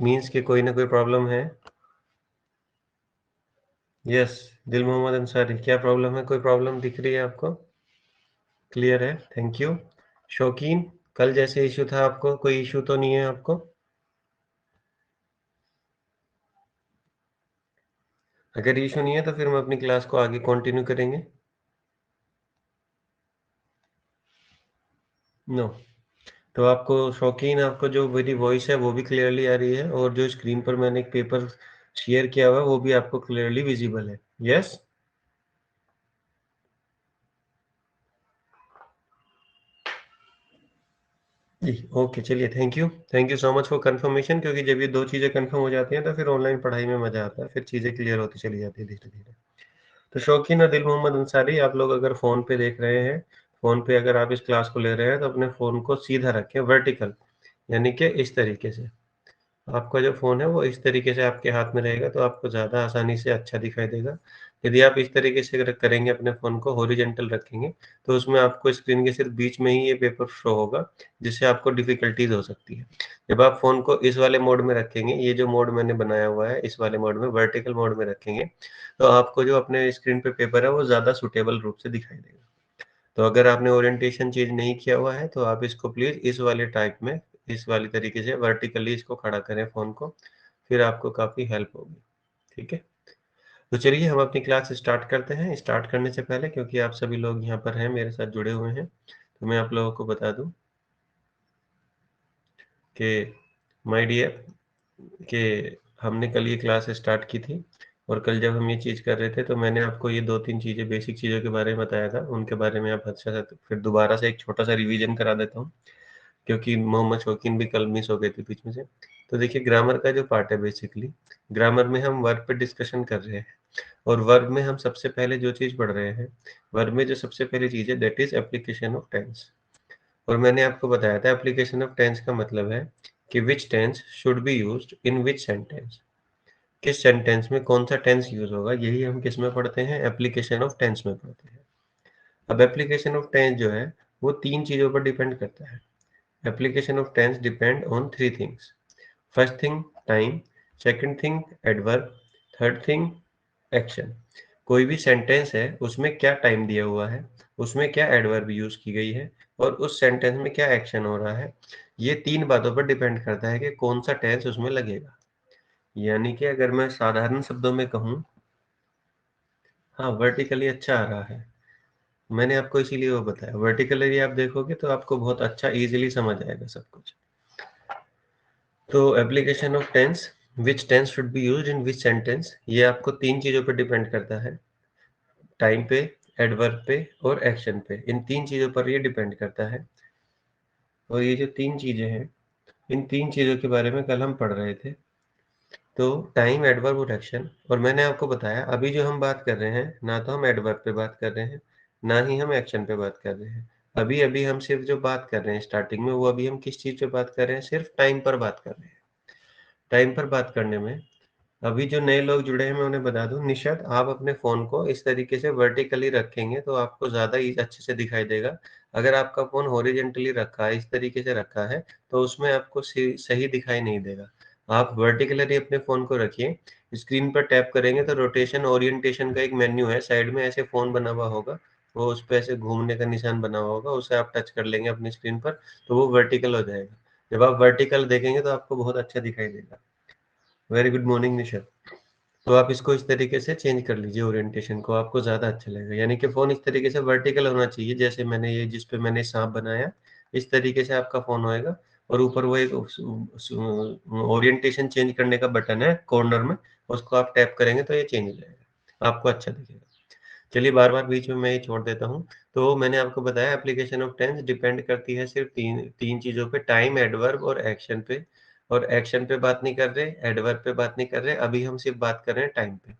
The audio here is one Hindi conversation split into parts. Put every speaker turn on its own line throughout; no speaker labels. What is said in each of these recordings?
मीन्स कि कोई ना कोई प्रॉब्लम है। यस, दिल मोहम्मद अंसारी, क्या प्रॉब्लम है? कोई प्रॉब्लम दिख रही है आपको? क्लियर है, थैंक यू। शौकीन, कल जैसे इशू था आपको, कोई इशू तो नहीं है आपको? अगर इशू नहीं है तो फिर हम अपनी क्लास को आगे कंटिन्यू करेंगे। नो। तो आपको शौकीन, आपको जो मेरी वॉइस है वो भी क्लियरली आ रही है, और जो स्क्रीन पर मैंने एक पेपर शेयर किया हुआ है वो भी आपको क्लियरली विजिबल है। यस। जी, ओके, चलिए, thank you so much for confirmation, क्योंकि जब ये दो चीज़ें कंफर्म हो जाती हैं तो फिर ऑनलाइन पढ़ाई में मज़ा आता है, फिर चीज़ें क्लियर होती चली जाती है धीरे-धीरे। तो शौकीन आदिल मोहम्मद अंसारी, आप लोग अगर फ़ोन पे देख रहे हैं, फ़ोन पे अगर आप इस क्लास को ले रहे हैं तो अपने फ़ोन को सीधा रखें वर्टिकल, यानी कि इस तरीके से। आपका जो फ़ोन है वो इस तरीके से आपके हाथ में रहेगा तो आपको ज़्यादा आसानी से अच्छा दिखाई देगा। यदि आप इस तरीके से अगर करेंगे, अपने फ़ोन को हॉरिज़ॉन्टल रखेंगे, तो उसमें आपको स्क्रीन के सिर्फ़ बीच में ही ये पेपर शो होगा, जिससे आपको डिफ़िकल्टीज़ हो सकती है। जब आप फ़ोन को इस वाले मोड में रखेंगे, ये जो मोड मैंने बनाया हुआ है, इस वाले मोड में, वर्टिकल मोड में रखेंगे, तो आपको जो अपने स्क्रीन पे पेपर है वो ज़्यादा सूटेबल रूप से दिखाई देगा। तो अगर आपने ओरिएंटेशन चेंज नहीं किया हुआ है, तो आप इसको प्लीज़ इस वाले टाइप में, इस वाली तरीके से वर्टिकली इसको खड़ा करें फ़ोन को, फिर आपको काफ़ी हेल्प होगी, ठीक है? तो चलिए हम अपनी क्लास स्टार्ट करते हैं। स्टार्ट करने से पहले, क्योंकि आप सभी लोग यहाँ पर हैं, मेरे साथ जुड़े हुए हैं, तो मैं आप लोगों को बता दूँ कि माय डियर, कि हमने कल ये क्लास स्टार्ट की थी, और कल जब हम ये चीज़ कर रहे थे तो मैंने आपको ये 2-3 चीज़ें, बेसिक चीज़ों के बारे में बताया था। उनके बारे में आप अच्छा सा फिर दोबारा से एक छोटा-सा रिवीजन करा देता हूँ। क्योंकि मोहम्मद शौकीन भी कल मिस हो गए थे बीच में से। तो देखिए, ग्रामर का जो पार्ट है बेसिकली, ग्रामर में हम वर्ब पे डिस्कशन कर रहे हैं, और वर्ब में हम सबसे पहले जो चीज़ पढ़ रहे हैं, वर्ब में जो सबसे पहली चीज़ है that is application of tense. और मैंने आपको बताया था एप्लीकेशन ऑफ टेंस का मतलब है कि which tense should be used in which sentence. किस सेंटेंस में कौन-सा टेंस यूज़ होगा, यही हम किसमें पढ़ते हैं? एप्लीकेशन ऑफ टेंस में पढ़ते हैं। अब एप्लीकेशन ऑफ टेंस जो है, वो 3 चीज़ों पर डिपेंड करता है। Application of tense depend on three things. First thing, time. Second thing, adverb. Third thing, action. कोई भी सेंटेंस है, उसमें क्या टाइम दिया हुआ है, उसमें क्या एडवर्ब यूज की गई है, और उस सेंटेंस में क्या एक्शन हो रहा है, ये 3 बातों पर डिपेंड करता है कि कौन सा टेंस उसमें लगेगा। यानी कि अगर मैं साधारण शब्दों में कहूँ, हाँ, वर्टिकली अच्छा आ रहा है। मैंने आपको इसीलिए वो बताया, वर्टिकली आप देखोगे तो आपको बहुत अच्छा ईजिली समझ आएगा सब कुछ। तो application of tense, which tense should be used in which sentence, ये आपको 3 चीज़ों पे डिपेंड करता है। टाइम पे, एडवर्ब पे और एक्शन पे। इन 3 चीज़ों पर ये डिपेंड करता है। और ये जो 3 चीज़ें हैं, इन 3 चीज़ों के बारे में कल हम पढ़ रहे थे। तो टाइम, एडवर्ब और एक्शन, और मैंने आपको बताया अभी जो हम बात कर रहे हैं, ना तो हम एडवर्ब पे बात कर रहे हैं, ना ही हम एक्शन पे बात कर रहे हैं। अभी-अभी हम सिर्फ़ जो बात कर रहे हैं स्टार्टिंग में, वो अभी हम किस चीज़ पे बात कर रहे हैं? सिर्फ़ टाइम पर बात कर रहे हैं। टाइम पर बात करने में, अभी जो नए लोग जुड़े हैं मैं उन्हें बता दूँ, निशद, आप अपने फ़ोन को इस तरीके से वर्टिकली रखेंगे तो आपको ज़्यादा अच्छे से दिखाई देगा। अगर आपका फ़ोन हॉरिज़ॉन्टली रखा है, इस तरीके से रखा है, तो उसमें आपको सही दिखाई नहीं देगा। आप वर्टिकली अपने फ़ोन को रखिए, स्क्रीन पर टैप करेंगे तो रोटेशन ओरिएंटेशन का एक मेन्यू है, साइड में ऐसे फ़ोन बना हुआ होगा, वो उस पे ऐसे घूमने का निशान बना हुआ होगा, उसे आप टच कर लेंगे अपनी स्क्रीन पर, तो वो वर्टिकल हो जाएगा। जब आप वर्टिकल देखेंगे तो आपको बहुत अच्छा दिखाई देगा। Very good morning Nishad. तो आप इसको इस तरीके से चेंज कर लीजिए ओरिएंटेशन को, आपको ज़्यादा अच्छा लगेगा। यानी कि फ़ोन इस तरीके से वर्टिकल होना चाहिए, जैसे मैंने ये जिस पे मैंने साँप बनाया, इस तरीके से आपका फ़ोन होएगा, और ऊपर वो एक ओरिएंटेशन चेंज करने का बटन है कॉर्नर में, उसको आप टैप करेंगे तो ये चेंज हो जाएगा, आपको अच्छा दिखेगा। चलिए, बार-बार बीच में मैं ये छोड़ देता हूँ। तो मैंने आपको बताया एप्लीकेशन ऑफ टेंस डिपेंड करती है सिर्फ़ 3 चीज़ों पे, टाइम, एडवर्ब और एक्शन पे। और एक्शन पे बात नहीं कर रहे, एडवर्ब पे बात नहीं कर रहे, अभी हम सिर्फ़ बात कर रहे हैं टाइम पे।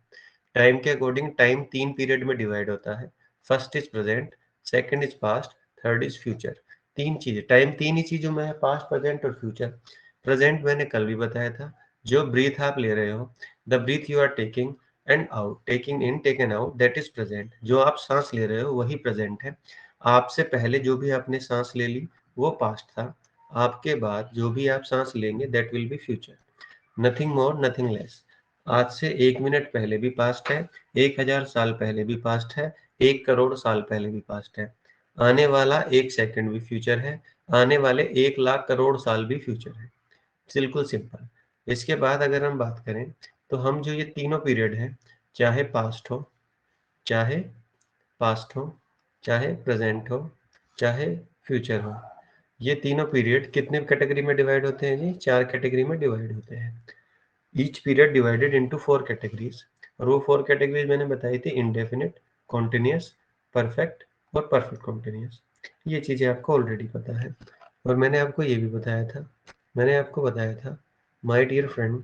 टाइम के अकॉर्डिंग टाइम 3 पीरियड में डिवाइड होता है। First is present, second is past, third is future. 3 चीज़ें, टाइम 3 ही चीज़ों में है, पास्ट, प्रेज़ेंट और फ्यूचर। प्रेज़ेंट मैंने कल भी बताया था, जो ब्रीथ आप ले रहे हो, the breath you are taking and out, taking in, taken out, that is present. जो आप साँस ले रहे हो वही प्रेज़ेंट है। आपसे पहले जो भी आपने साँस ले ली, वो पास्ट था। आपके बाद जो भी आप साँस लेंगे that will be future. Nothing more nothing less. आज से 1 मिनट पहले भी पास्ट है, 1000 साल पहले भी पास्ट है, 1 करोड़ साल पहले भी पास्ट है। आने वाला 1 सेकंड भी फ्यूचर है, आने वाले 1 लाख करोड़ साल भी फ्यूचर है। बिल्कुल सिंपल। इसके बाद अगर हम बात करें, तो हम जो ये तीनों पीरियड हैं, चाहे पास्ट हो, चाहे पास्ट हो, चाहे प्रेज़ेंट हो, चाहे फ्यूचर हो, ये तीनों पीरियड कितने कैटेगरी में डिवाइड होते हैं जी? 4 कैटेगरी में डिवाइड होते हैं। Each period divided into 4 categories, और वो 4 कैटेगरीज़ मैंने बताई थी, इंडेफिनिट, कॉन्टिन्यूअस, परफेक्ट और परफेक्ट कॉन्टिन्यूअस। ये चीज़ें आपको ऑलरेडी पता है। और मैंने आपको ये भी बताया था, मैंने आपको बताया था, माय डियर फ्रेंड,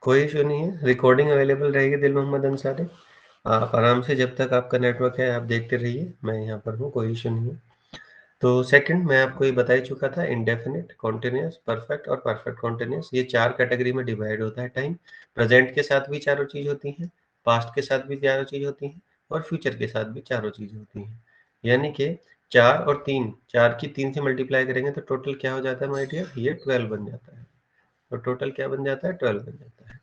कोई इश्यू नहीं है, रिकॉर्डिंग अवेलेबल रहेगी दिल मोहम्मद अंसारी। आप आराम से, जब तक आपका नेटवर्क है, आप देखते रहिए, मैं यहाँ पर हूँ, कोई इश्यू नहीं है। तो सेकंड मैं आपको ये बता ही चुका था, इंडेफिनिट, कॉन्टिन्यूअस, परफेक्ट और परफेक्ट कॉन्टिन्यूअस, ये 4 कैटेगरी में डिवाइड होता है टाइम। प्रेजेंट के साथ भी चारों चीज़ होती हैं, पास्ट के साथ भी चारों चीज़ होती हैं, और फ्यूचर के साथ भी चारों चीज़ होती हैं। यानी कि 4 और 3, 4 की 3 से मल्टीप्लाई करेंगे तो टोटल क्या हो जाता है माय डियर? ये 12 बन जाता है। तो टोटल क्या बन जाता है? 12 बन जाता है।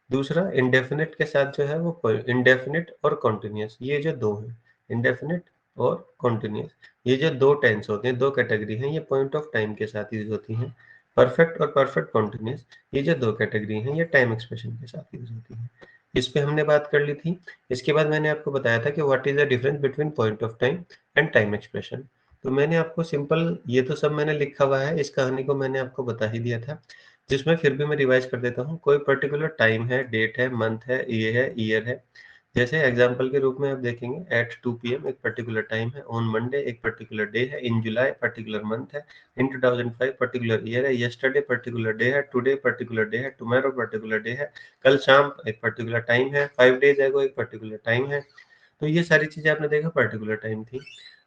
दूसरा, इंडेफिनिट के साथ जो है वो इंडेफिनिट और कॉन्टिन्यूअस, ये जो दो हैं, इंडेफिनिट और कॉन्टिन्यूअस, ये जो दो टेंस होते हैं, दो कैटेगरी हैं, ये पॉइंट ऑफ टाइम के साथ यूज होती हैं। परफेक्ट और परफेक्ट कॉन्टिन्यूअस, ये जो दो कैटेगरी हैं, ये टाइम एक्सप्रेशन के साथ यूज होती हैं। इस पे हमने बात कर ली थी। इसके बाद मैंने आपको बताया था कि what is the difference between point of time and time expression. तो मैंने आपको सिंपल, ये तो सब मैंने लिखा हुआ है, इस कहानी को मैंने आपको बता ही दिया था, जिसमें फिर भी मैं रिवाइज कर देता हूँ। कोई पर्टिकुलर टाइम है, डेट है, मंथ है, ये है, ईयर है। जैसे एग्जांपल के रूप में आप देखेंगे, एट 2 पीएम एक पर्टिकुलर टाइम है, ऑन मंडे एक पर्टिकुलर डे है, इन जुलाई पर्टिकुलर मंथ है, इन 2005 पर्टिकुलर ईयर है, यस्टरडे पर्टिकुलर डे है, टुडे पर्टिकुलर डे है, टुमारो पर्टिकुलर डे है, कल शाम एक पर्टिकुलर टाइम है, 5 डेज एगो एक पर्टिकुलर टाइम है। तो ये सारी चीजें आपने देखा पर्टिकुलर टाइम थी।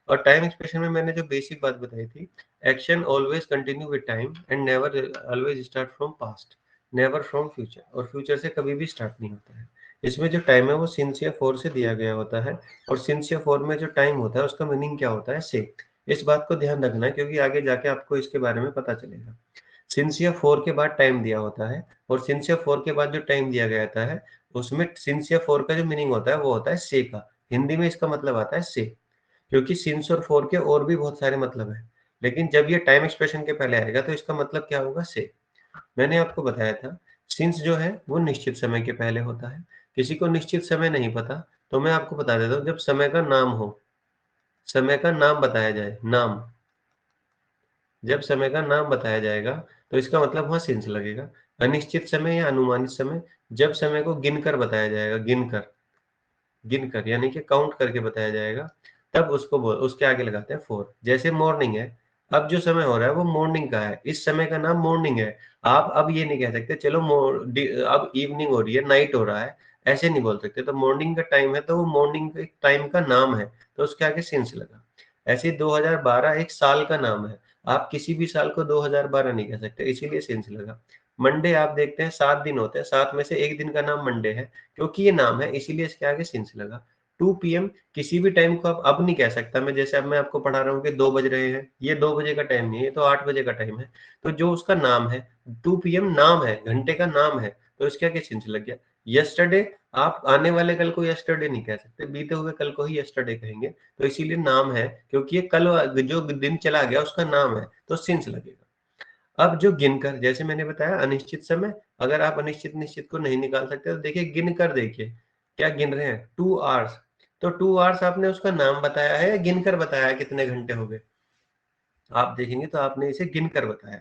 और टाइम एक्सप्रेशन में मैंने जो बेसिक बात बताई थी, action always continue with time and never always start from past, never from future, और फ्यूचर से कभी भी स्टार्ट नहीं होता है। इसमें जो टाइम है वो सिंस या फोर से दिया गया होता है, और सिंस या फोर में जो टाइम होता है उसका मीनिंग क्या होता है? से। इस बात को ध्यान रखना है, क्योंकि आगे जाके आपको इसके बारे में पता चलेगा। सिंस या फोर के बाद टाइम दिया होता है, और सिंस या फोर के बाद जो टाइम दिया गया था है, उसमें सिंस या फोर का जो मीनिंग होता है वो होता है से का। हिंदी में इसका मतलब आता है से। क्योंकि सिंस और फॉर के और भी बहुत सारे मतलब हैं, लेकिन जब ये टाइम एक्सप्रेशन के पहले आएगा तो इसका मतलब क्या होगा? से। मैंने आपको बताया था, सिंस जो है वो निश्चित समय के पहले होता है। किसी को निश्चित समय नहीं पता, तो मैं आपको बता देता हूँ, जब समय का नाम हो, समय का नाम बताया जाए, नाम, जब समय का नाम बताया जाएगा तो इसका मतलब वहाँ सिंस लगेगा। अनिश्चित समय या अनुमानित समय, जब समय को गिनकर बताया जाएगा, गिनकर, गिनकर यानी कि काउंट करके बताया जाएगा, तब उसको बोल, उसके आगे लगाते हैं फोर। जैसे मॉर्निंग है, अब जो समय हो रहा है वो मॉर्निंग का है, इस समय का नाम मॉर्निंग है। आप अब ये नहीं कह सकते चलो अब इवनिंग हो रही है, नाइट हो रहा है, ऐसे नहीं बोल सकते। तो मॉर्निंग का टाइम है तो वो मॉर्निंग एक टाइम का नाम है, तो उसके आगे सिंस लगा। ऐसे 2012 एक साल का नाम है, आप किसी भी साल को 2012 नहीं कह सकते, इसीलिए सिंस लगा। मंडे आप देखते हैं 7 दिन होते हैं, 7 में से एक दिन का नाम मंडे है, क्योंकि ये नाम है इसीलिए इसके आगे सिंस लगा। 2 पीएम किसी भी टाइम को आप अब नहीं कह सकता मैं, जैसे अब मैं आपको पढ़ा रहा हूँ कि 2 बज रहे हैं, ये 2 बजे का टाइम नहीं है, ये तो 8 बजे का टाइम है। तो जो उसका नाम है, 2 पीएम नाम है, घंटे का नाम है, तो इसके आगे सिंस लग गया। यस्टरडे, आप आने वाले कल को यस्टरडे नहीं कह सकते, बीते हुए कल को ही यस्टरडे कहेंगे, तो इसीलिए नाम है, क्योंकि ये कल जो दिन चला गया उसका नाम है, तो सिंस लगेगा। अब जो गिनकर, जैसे मैंने बताया अनिश्चित समय, अगर आप अनिश्चित निश्चित को नहीं निकाल सकते तो देखिए गिनकर, देखिए क्या गिन रहे हैं, 2 आवर्स। तो 2 आवर्स आपने उसका नाम बताया है या गिनकर बताया है कितने घंटे हो गए? आप देखेंगे तो आपने इसे गिनकर बताया।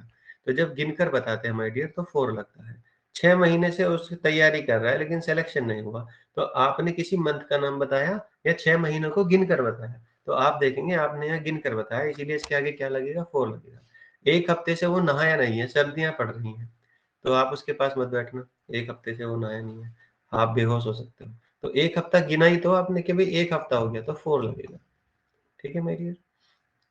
तो जब गिनकर बताते हैं माय डियर तो 4 लगता है। 6 महीने से उसकी तैयारी कर रहा है लेकिन सिलेक्शन नहीं हुआ। तो आपने किसी मंथ का नाम बताया या 6 महीनों को गिनकर बताया? तो आप देखेंगे आपने यहाँ गिनकर बताया, इसीलिए इसके आगे क्या लगेगा? 4 लगेगा। 1 हफ्ते से वो नहाया नहीं है, सर्दियाँ पड़ रही हैं, तो आप उसके पास मत बैठना। 1 हफ्ते से वो नहाया नहीं है, आप बेहोश हो सकते हो। तो 1 हफ्ता गिना ही तो आपने कि भई 1 हफ्ता हो गया तो 4 लगेगा। ठीक है माय डियर?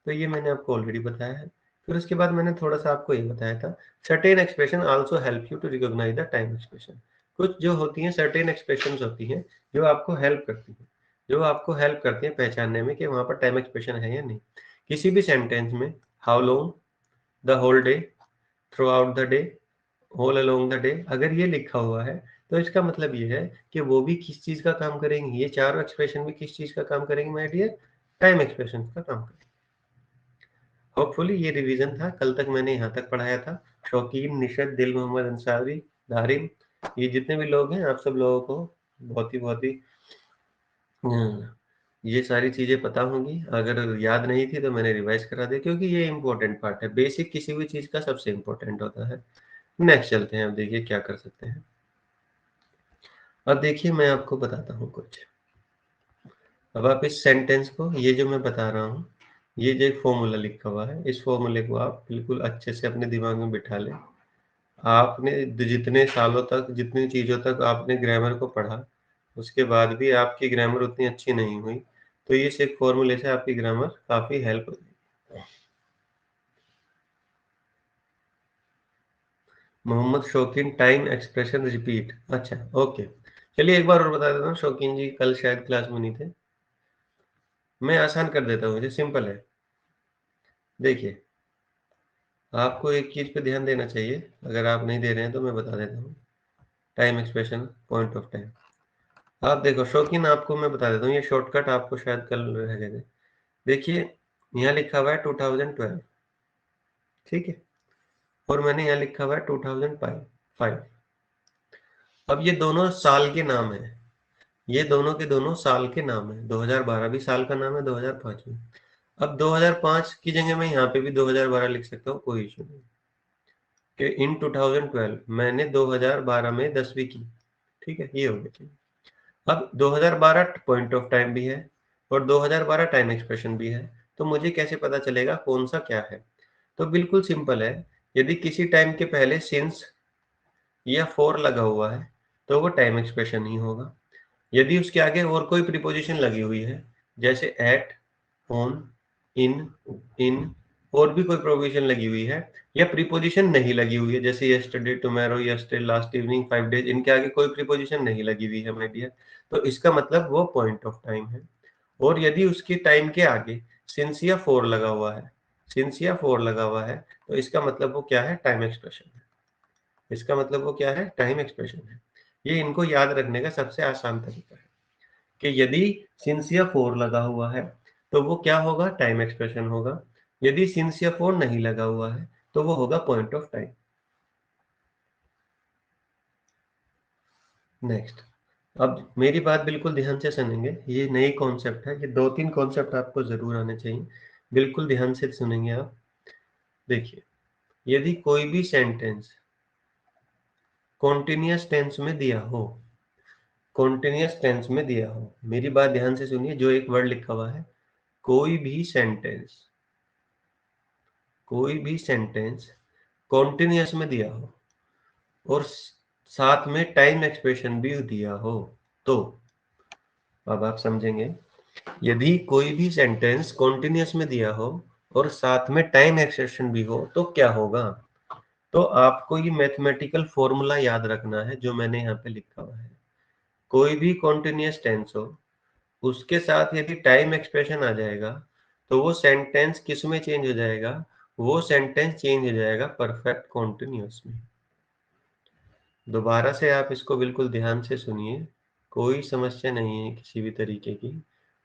तो ये मैंने आपको ऑलरेडी बताया है। फिर उसके बाद मैंने थोड़ा-सा आपको ये बताया था, certain expression also help you to recognise the time expression. कुछ जो होती हैं सर्टेन एक्सप्रेशंस होती हैं, जो आपको हेल्प करती हैं। जो आपको हेल्प करती हैं पहचानने में कि वहाँ पर टाइम एक्सप्रेशन है या नहीं। किसी भी सेंटेंस में how long, the whole day, throughout the day, all along the day अगर ये लिखा हुआ है, तो इसका मतलब ये है कि वो भी किस चीज़ का काम करेंगी, ये चारों एक्सप्रेशन भी किस चीज़ का काम करेंगी माय डियर? टाइम एक्सप्रेशन का काम करेंगी। होपफुली ये रिवीजन था, कल तक मैंने यहाँ तक पढ़ाया था। शौकीन, निशत, दिल मोहम्मद अंसारी, दारिम, ये जितने भी लोग हैं, आप सब लोगों को बहुत ही ये सारी चीज़ें पता होंगी। अगर याद नहीं थी तो मैंने रिवाइज़ करा दिया क्योंकि ये इम्पोर्टेंट पार्ट है। बेसिक किसी भी चीज़ का सबसे इम्पोर्टेंट होता है। नेक्स्ट चलते हैं, अब देखिए क्या कर सकते हैं। अब देखिए मैं आपको बताता हूँ कुछ। अब आप इस सेंटेंस को, ये जो मैं बता रहा हूँ, ये जो एक फ़ॉर्मूला लिखा हुआ है, इस फ़ॉर्मूले को आप बिल्कुल अच्छे से अपने दिमाग में बिठा लें। आपने जितने सालों तक, जितनी चीज़ों तक आपने ग्रामर को पढ़ा, उसके बाद भी आपकी ग्रामर उतनी अच्छी नहीं हुई, तो इस एक फ़ॉर्मूले से आपकी ग्रामर काफ़ी हेल्प हो जाएगी। मोहम्मद शौकीन, टाइम एक्सप्रेशन रिपीट। अच्छा, ओके। चलिए एक बार और बता देता हूँ, शौकीन जी कल शायद क्लास में नहीं थे। मैं आसान कर देता हूँ, ये सिंपल है। देखिए, आपको एक चीज़ पे ध्यान देना चाहिए, अगर आप नहीं दे रहे हैं तो मैं बता देता हूँ। Time expression, point of time. आप देखो शौकीन, आपको मैं बता देता हूँ, ये शॉर्टकट आपको शायद कल रह गए थे। देखिए, यहाँ लिखा हुआ है 2012, ठीक है? और मैंने यहाँ लिखा हुआ है 2005। अब ये दोनों साल के नाम हैं। ये दोनों के दोनों साल के नाम हैं। 2012 भी साल का नाम है, 2005 भी। अब 2005 की जगह मैं यहाँ पे भी 2012 लिख सकता हूँ, कोई इशू नहीं। कि इन 2012 मैंने 2012 में 10वीं की, ठीक है? ये हो गया। अब 2012 पॉइंट ऑफ टाइम भी है और 2012 टाइम एक्सप्रेशन भी है, तो मुझे कैसे पता चलेगा कौन सा क्या है? तो बिल्कुल सिंपल है, यदि किसी टाइम के पहले सिंस या फॉर लगा हुआ है, तो वो टाइम एक्सप्रेशन ही होगा। यदि उसके आगे और कोई प्रीपोजिशन लगी हुई है, जैसे एट, ऑन, इन, इन, और भी कोई प्रोविजन लगी हुई है, या प्रीपोजिशन नहीं लगी हुई है, जैसे yesterday, tomorrow, yesterday, last evening, 5 days, इनके आगे कोई प्रीपोजिशन नहीं लगी हुई है माय डियर, तो इसका मतलब वो पॉइंट ऑफ टाइम है। और यदि उसके टाइम के आगे सिंस या फॉर लगा हुआ है, सिंस या फॉर लगा हुआ है, तो इसका मतलब वो क्या है? टाइम एक्सप्रेशन है। इसका मतलब वो क्या है? टाइम एक्सप्रेशन है। ये इनको याद रखने का सबसे आसान तरीका है कि यदि सिंस या फॉर लगा हुआ है, तो वो क्या होगा? टाइम एक्सप्रेशन होगा। यदि सिंस या फॉर नहीं लगा हुआ है, तो वो होगा पॉइंट ऑफ टाइम। नेक्स्ट, अब मेरी बात बिल्कुल ध्यान से सुनेंगे, ये नई कॉन्सेप्ट है, ये 2-3 कॉन्सेप्ट आपको ज़रूर आने चाहिए। बिल्कुल ध्यान से सुनेंगे आप। देखिए, यदि कोई भी सेंटेंस कॉन्टिन्यूअस टेंस में दिया हो, कॉन्टिन्यूअस टेंस में दिया हो, मेरी बात ध्यान से सुनिए, जो एक वर्ड लिखा हुआ है, कोई भी सेंटेंस, कोई भी सेंटेंस कॉन्टिन्यूअस में दिया हो और साथ में टाइम एक्सप्रेशन भी दिया हो, तो अब आप समझेंगे, यदि कोई भी सेंटेंस कॉन्टिन्यूअस में दिया हो और साथ में टाइम एक्सप्रेशन भी हो, तो क्या होगा? तो आपको ये मैथमेटिकल फॉर्मूला याद रखना है जो मैंने यहाँ पे लिखा हुआ है। कोई भी कॉन्टिन्यूअस टेंस हो, उसके साथ यदि टाइम एक्सप्रेशन आ जाएगा, तो वो सेंटेंस किस में चेंज हो जाएगा? वो सेंटेंस चेंज हो जाएगा परफेक्ट कॉन्टिन्यूअस में। दोबारा से आप इसको बिल्कुल ध्यान से सुनिए, कोई समस्या नहीं है किसी भी तरीके की,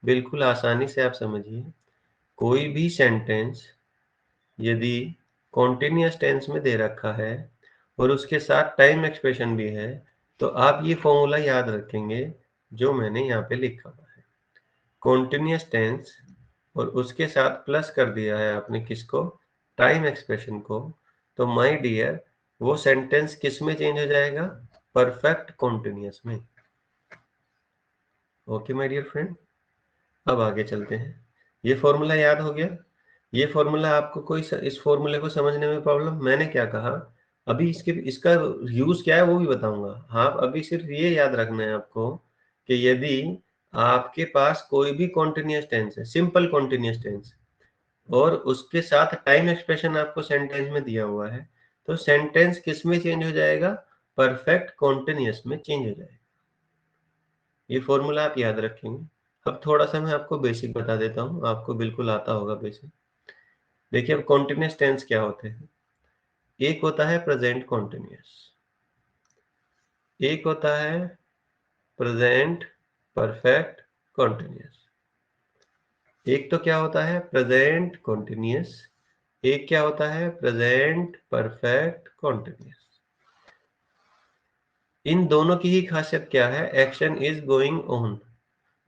बिल्कुल आसानी से आप समझिए। कोई भी सेंटेंस यदि कॉन्टिन्यूअस टेंस में दे रखा है और उसके साथ टाइम एक्सप्रेशन भी है, तो आप ये फॉर्मूला याद रखेंगे जो मैंने यहाँ पे लिखा हुआ है। कॉन्टिन्यूअस टेंस और उसके साथ प्लस कर दिया है आपने किसको? टाइम एक्सप्रेशन को। तो माय डियर, वो सेंटेंस किस में चेंज हो जाएगा? परफेक्ट कॉन्टिन्यूअस में। ओके माय डियर फ्रेंड, अब आगे चलते हैं। ये फॉर्मूला याद हो गया? ये फॉर्मूला आपको कोई इस फॉर्मूले को समझने में प्रॉब्लम? मैंने क्या कहा? अभी इसका यूज क्या है वो भी बताऊंगा। हाँ, अभी सिर्फ ये याद रखना है आपको कि यदि आपके पास कोई भी कॉन्टिन्यूअस टेंस है, सिंपल कॉन्टिन्यूअस टेंस, और उसके साथ टाइम एक्सप्रेशन आपको सेंटेंस में दिया हुआ है, तो सेंटेंस किस में चेंज हो जाएगा? परफेक्ट कॉन्टिन्यूअस में चेंज हो जाएगा। ये फॉर्मूला आप याद रखेंगे। अब थोड़ा सा मैं आपको बेसिक बता देता हूँ, आपको बिल्कुल आता होगा बेसिक। देखिए अब कॉन्टिन्यूस टेंस क्या होते हैं। एक होता है प्रेजेंट कॉन्टिन्यूस, एक होता है प्रेजेंट परफेक्ट कॉन्टिन्यूस। एक तो क्या होता है प्रेजेंट कॉन्टिन्यूस, एक क्या होता है प्रेजेंट परफेक्ट कॉन्टिन्यूस। इन दोनों की ही खासियत क्या है, एक्शन इज गोइंग ऑन।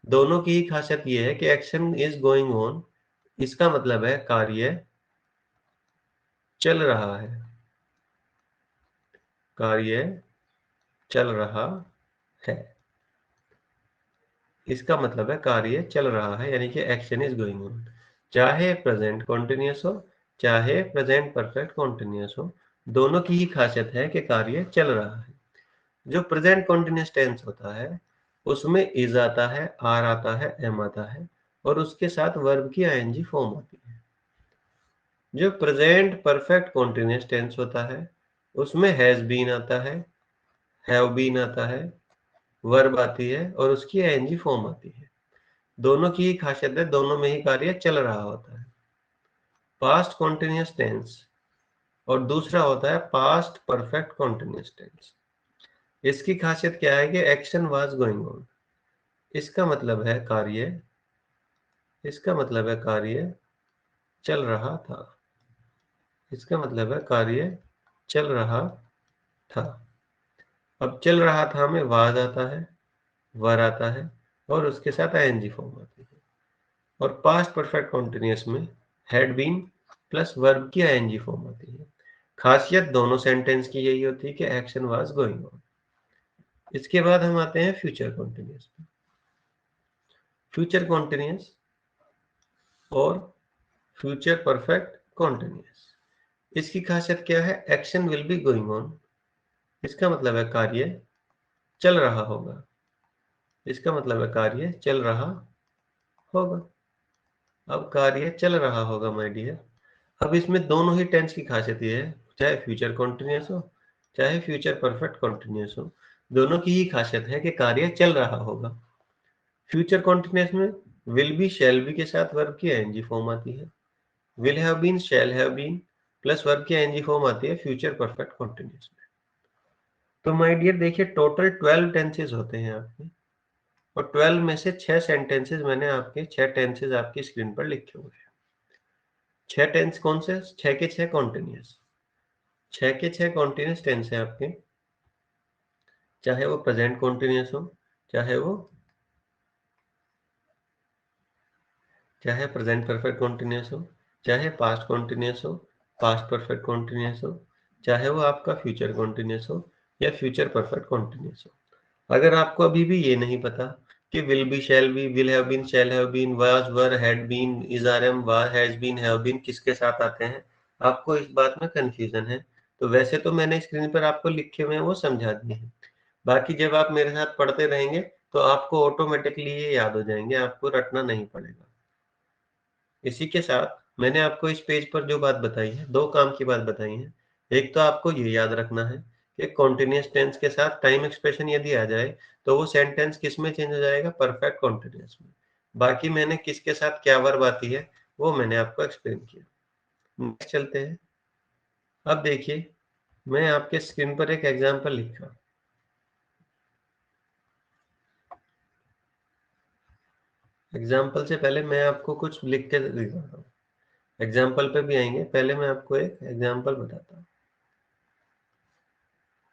दोनों की ही खासियत ये है कि एक्शन इज गोइंग ऑन, इसका मतलब है कार्य चल रहा है, कार्य चल रहा है। इसका मतलब है कार्य चल रहा है, यानी कि एक्शन इज गोइंग ऑन। चाहे प्रेजेंट कॉन्टिन्यूस हो, चाहे प्रेजेंट परफेक्ट कॉन्टिन्यूस हो, दोनों की ही खासियत है कि कार्य चल रहा है। जो प्रेजेंट कॉन्टिन्यूस टेंस होता है उसमें इज आता है, आर आता है, एम आता है और उसके साथ वर्ब की आईएनजी फॉर्म आती है। जो प्रेजेंट परफेक्ट कॉन्टिन्यूस टेंस होता है उसमें हैज बीन आता है, हैव बीन आता है, वर्ब आती है और उसकी आईएनजी फॉर्म आती है। दोनों की ही खासियत है, दोनों में ही कार्य चल रहा होता है। पास्ट कॉन्टिन्यूस टेंस और दूसरा होता है पास्ट परफेक्ट कॉन्टिन्यूस टेंस। इसकी खासियत क्या है कि एक्शन वाज गोइंग ऑन। इसका मतलब है कार्य, इसका मतलब है कार्य चल रहा था, इसका मतलब है कार्य चल रहा था। अब चल रहा था में वाज आता है, वर आता है और उसके साथ आईएनजी फॉर्म आती है। और पास्ट परफेक्ट कॉन्टिन्यूस में हैड बीन प्लस वर्ब की आईएनजी फॉर्म आती है। खासियत दोनों सेंटेंस की यही होती है कि एक्शन वाज गोइंग ऑन। इसके बाद हम आते हैं फ्यूचर कॉन्टिन्यूस पे। फ्यूचर कॉन्टिन्यूस और फ्यूचर परफेक्ट कॉन्टिन्यूस, इसकी खासियत क्या है, action will be going on. इसका मतलब है कार्य चल रहा होगा, इसका मतलब है कार्य चल रहा होगा। अब कार्य चल रहा होगा माय डियर। अब इसमें दोनों ही टेंस की खासियत ये है, चाहे फ्यूचर कॉन्टिन्यूस हो चाहे फ्यूचर परफेक्ट कॉन्टिन्यूस हो, दोनों की ही खासियत है कि कार्य चल रहा होगा। फ्यूचर कॉन्टिन्यूस में विल बी शैल बी के साथ वर्ब की आईएनजी फॉर्म आती है। Will have been, shall have been plus verb की आईएनजी फॉर्म आती है फ्यूचर परफेक्ट कॉन्टिन्यूस में। तो माय डियर देखिए टोटल 12 टेंसेस होते हैं आपके, और 12 में से 6 सेंटेंसेस मैंने आपके 6 टेंसेस आपकी स्क्रीन पर लिखे हुए हैं। 6 टेंस कौन से, 6 के 6 कॉन्टिन्यूस, 6 के 6 कॉन्टिन्यूस टेंस है आपके। चाहे वो प्रेजेंट कॉन्टिन्यूस हो, चाहे वो चाहे प्रेजेंट परफेक्ट कॉन्टिन्यूस हो, चाहे पास्ट कॉन्टिन्यूस हो, पास्ट परफेक्ट कॉन्टिन्यूस हो, चाहे वो आपका फ्यूचर कॉन्टिन्यूस हो या फ्यूचर परफेक्ट कॉन्टिन्यूस हो। अगर आपको अभी भी ये नहीं पता कि will be, shall be, will have been, shall have been, was, were, had been, is, are, am, was, has been, have been किसके साथ आते हैं, आपको इस बात में कंफ्यूजन है, तो वैसे तो मैंने स्क्रीन पर आपको लिखे हुए हैं वो समझा दिए हैं। बाकी जब आप मेरे साथ पढ़ते रहेंगे तो आपको ऑटोमेटिकली ये याद हो जाएंगे, आपको रटना नहीं पड़ेगा। इसी के साथ मैंने आपको इस पेज पर जो बात बताई है, दो काम की बात बताई है। एक तो आपको ये याद रखना है कि कॉन्टिन्यूस टेंस के साथ टाइम एक्सप्रेशन यदि आ जाए तो वो सेंटेंस किस में चेंज हो जाएगा, परफेक्ट कॉन्टिन्यूस में। बाकी मैंने किसके साथ क्या वर्ब आती है वो मैंने आपको एक्सप्लेन किया। नेक्स्ट चलते हैं। अब देखिए मैं आपके स्क्रीन पर एक एग्जाम्पल लिख रहा हूँ। एग्जाम्पल से पहले मैं आपको कुछ लिख के दिखाता हूँ, एग्जाम्पल पे भी आएंगे, पहले मैं आपको एक एग्जाम्पल बताता हूँ।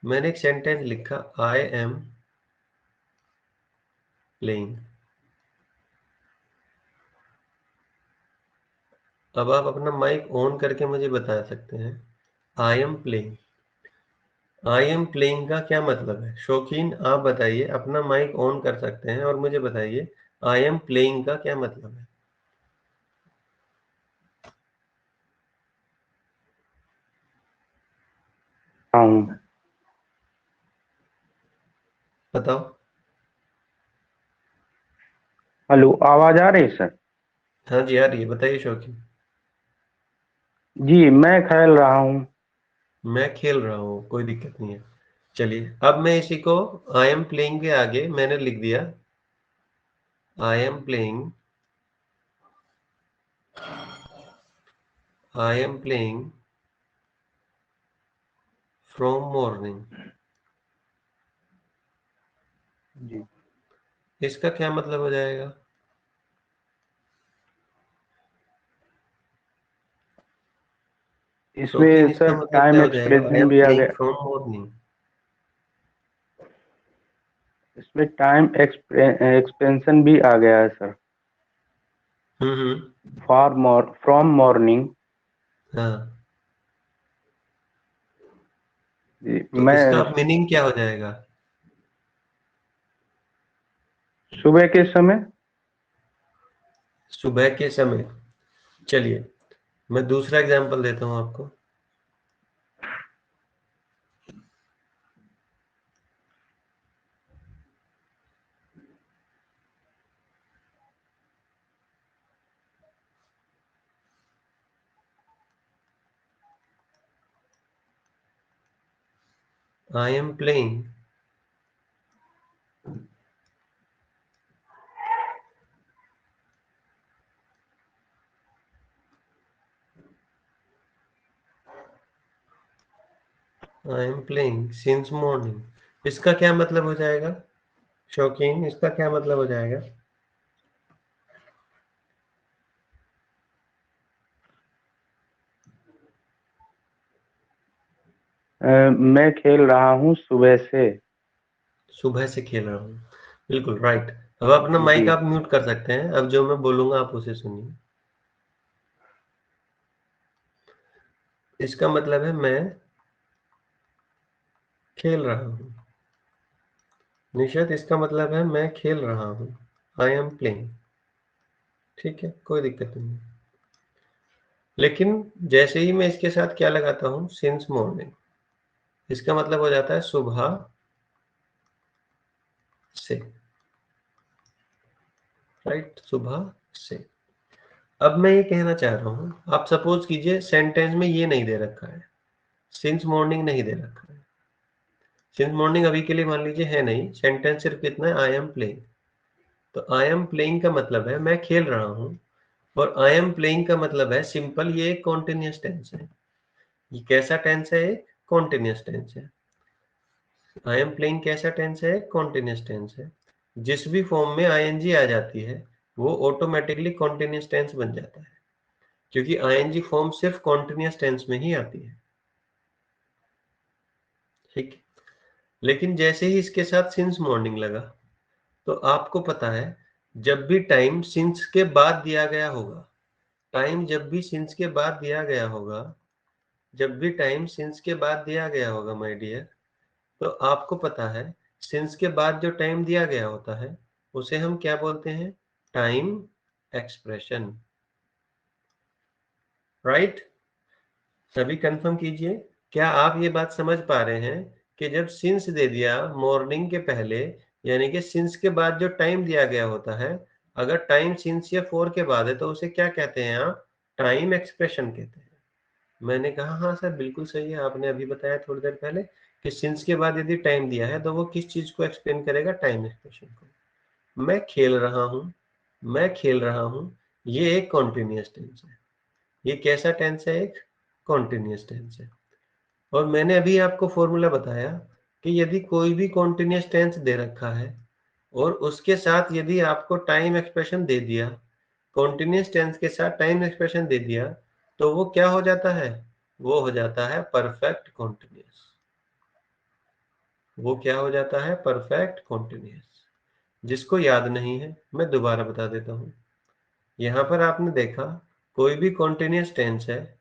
मैंने एक सेंटेंस लिखा, आई एम प्लेइंग। अब आप अपना माइक ऑन करके मुझे बता सकते हैं आई am playing, I am playing का क्या मतलब है। शौकीन आप बताइए, अपना माइक ऑन कर सकते हैं और मुझे बताइए आई एम प्लेइंग का क्या मतलब है। बताओ।
हेलो, आवाज आ रही है सर?
हाँ जी आ रही है, बताइए शौकीन।
जी, मैं खेल रहा हूँ।
मैं खेल रहा हूँ, कोई दिक्कत नहीं है। चलिए अब मैं इसी को आई एम प्लेइंग के आगे मैंने लिख दिया I am playing from morning.
जी,
इसका क्या मतलब हो जाएगा? शौकीन,
इसमें
इसका
सर
मतलब क्या
टाइम
हो जाएगा? आई
एक्सप्रेशन
एम
भी आ
प्लेइंग
गया।
From morning.
इसमें टाइम एक्सपेंशन भी आ गया है सर।
हम्म।
From morning.
हाँ,
जी,
तो इसका
मैं
मीनिंग क्या हो जाएगा?
सुबह के समय।
सुबह के समय। चलिए, मैं दूसरा एग्जांपल देता हूं आपको। आई एम प्लेइंग सिंस मॉर्निंग। इसका क्या मतलब हो जाएगा? शौकीन, इसका क्या मतलब हो जाएगा?
मैं खेल रहा हूँ सुबह से।
सुबह से खेल रहा हूँ। बिल्कुल राइट। अब अपना माइक
जी,
आप म्यूट कर सकते हैं। अब जो मैं बोलूंगा आप उसे सुनिए। इसका मतलब है मैं खेल रहा हूँ। निशात, इसका मतलब है मैं खेल रहा हूँ। आई एम प्लेइंग। ठीक है, कोई दिक्कत नहीं है। लेकिन जैसे ही मैं इसके साथ क्या लगाता हूँ, सिंस मॉर्निंग, इसका मतलब हो जाता है सुबह से। राइट, सुबह से। अब मैं ये कहना चाह रहा हूँ, आप सपोज कीजिए सेंटेंस में ये नहीं दे रखा है, सिंस मॉर्निंग नहीं दे रखा है। सिंस मॉर्निंग अभी के लिए मान लीजिए है नहीं, सेंटेंस सिर्फ कितना है, आई एम प्लेइंग। तो आई एम प्लेइंग का मतलब है मैं खेल रहा हूँ, और आई एम प्लेइंग का मतलब है सिंपल, ये एक कॉन्टिन्यूअस टेंस है। ये कैसा टेंस है? एक कॉन्टिन्यूअस टेंस है। आई एम प्लेइंग कैसा टेंस है? कॉन्टिन्यूअस टेंस है। जिस भी फॉर्म में आईएनजी आ जाती है वो ऑटोमेटिकली कॉन्टिन्यूअस टेंस बन जाता है, क्योंकि आईएनजी फॉर्म सिर्फ कॉन्टिन्यूअस टेंस में ही आती है। ठीक है। लेकिन जैसे ही इसके साथ सिंस मॉर्निंग लगा, तो आपको पता है जब भी टाइम सिंस के बाद दिया गया होगा, टाइम जब भी सिंस के बाद दिया गया होगा, जब भी टाइम सिंस के बाद दिया गया होगा माय डियर, तो आपको पता है सिंस के बाद जो टाइम दिया गया होता है उसे हम क्या बोलते हैं? Time expression. राइट। सभी कंफर्म कीजिए, क्या आप ये बात समझ पा रहे हैं कि जब सिंस दे दिया मॉर्निंग के पहले, यानी कि सिंस के बाद जो टाइम दिया गया होता है, अगर टाइम सिंस या फोर के बाद है तो उसे क्या कहते हैं आप? टाइम एक्सप्रेशन कहते हैं। मैंने कहा हाँ सर, बिल्कुल सही है, आपने अभी बताया थोड़ी देर पहले कि सिंस के बाद यदि टाइम दिया है तो वो किस चीज को एक्सप्लेन करेगा? टाइम एक्सप्रेशन को। मैं खेल रहा हूँ, मैं खेल रहा हूँ, ये एक कॉन्टिन्यूअस टेंस है। ये कैसा टेंस है? एक कॉन्टिन्यूअस टेंस है। और मैंने अभी आपको फॉर्मूला बताया कि यदि कोई भी कॉन्टिन्यूअस टेंस दे रखा है और उसके साथ यदि आपको टाइम एक्सप्रेशन दे दिया, कॉन्टिन्यूअस टेंस के साथ टाइम एक्सप्रेशन दे दिया, तो वो क्या हो जाता है? वो हो जाता है परफेक्ट कॉन्टिन्यूअस। वो क्या हो जाता है? Perfect continuous. जिसको याद नहीं है मैं दोबारा बता देता हूँ। यहाँ पर आपने देखा, कोई भी कॉन्टिन्यूअस टेंस है,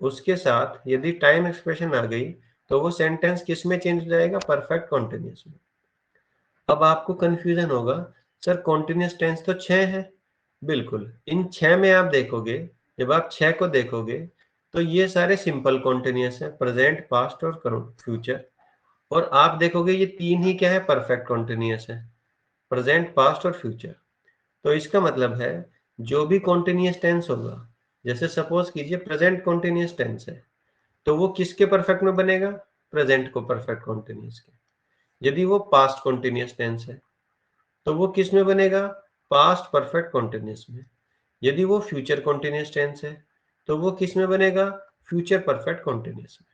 उसके साथ यदि टाइम एक्सप्रेशन आ गई तो वो सेंटेंस किस में चेंज हो जाएगा? परफेक्ट कॉन्टिन्यूअस में। अब आपको कंफ्यूजन होगा, सर कॉन्टिन्यूअस टेंस तो 6 है। बिल्कुल, इन 6 में आप देखोगे, जब आप 6 को देखोगे तो ये सारे सिंपल कॉन्टिन्यूअस है, प्रेजेंट, पास्ट और फ्यूचर। और आप देखोगे ये 3 ही क्या है? परफेक्ट कॉन्टिन्यूअस है, प्रेजेंट, पास्ट और फ्यूचर। तो इसका मतलब है जो भी कॉन्टिन्यूअस टेंस होगा, जैसे सपोज कीजिए प्रेजेंट कॉन्टिन्यूअस टेंस है, तो वो किसके परफेक्ट में बनेगा? प्रेजेंट को परफेक्ट कॉन्टिन्यूअस के। यदि वो पास्ट कॉन्टिन्यूअस टेंस है तो वो किस में बनेगा? पास्ट परफेक्ट कॉन्टिन्यूस में। यदि वो फ्यूचर कॉन्टिन्यूस टेंस है तो वो किस में बनेगा? फ्यूचर परफेक्ट कॉन्टिन्यूस में।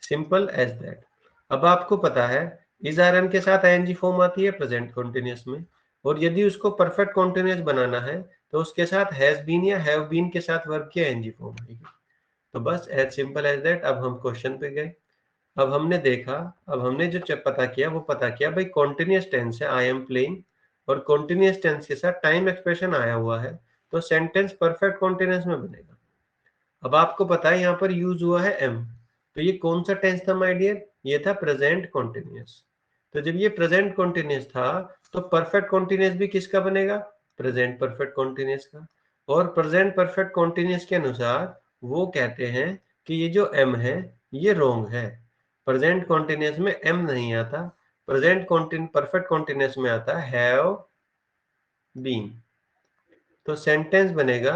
Simple as that. अब आपको पता है इज आर एम के साथ आईएनजी फॉर्म आती है प्रेजेंट कॉन्टिन्यूस में, और यदि उसको परफेक्ट कॉन्टिन्यूस बनाना है तो उसके साथ हैज बीन या हैव बीन के साथ वर्ब की आईएनजी फॉर्म आएगी। तो बस एज सिंपल एज दैट। अब हम क्वेश्चन पे गए। अब हमने देखा, अब हमने जो पता किया वो पता किया भाई कॉन्टिन्यूस टेंस है आई एम प्लेइंग, और कॉन्टिन्यूस टेंस के साथ टाइम एक्सप्रेशन आया हुआ है, तो सेंटेंस परफेक्ट कॉन्टिन्यूस में बनेगा। अब आपको पता है यहाँ पर यूज हुआ है एम, तो ये कौन सा टेंस था माय डियर? ये था प्रेजेंट कॉन्टिन्यूस। तो जब ये प्रेजेंट कॉन्टिन्यूस था तो परफेक्ट कॉन्टिन्यूस भी किसका बनेगा? प्रेजेंट परफेक्ट कॉन्टिन्यूस का। और प्रेजेंट परफेक्ट कॉन्टिन्यूस के अनुसार वो कहते हैं कि ये जो एम है ये रॉन्ग है। प्रेजेंट कॉन्टिन्यूस में एम नहीं आता, प्रेजेंट परफेक्ट कॉन्टिन्यूस में आता है हैव बीन। तो सेंटेंस बनेगा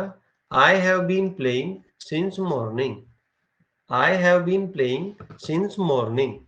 I have been playing since morning. I have been playing since morning.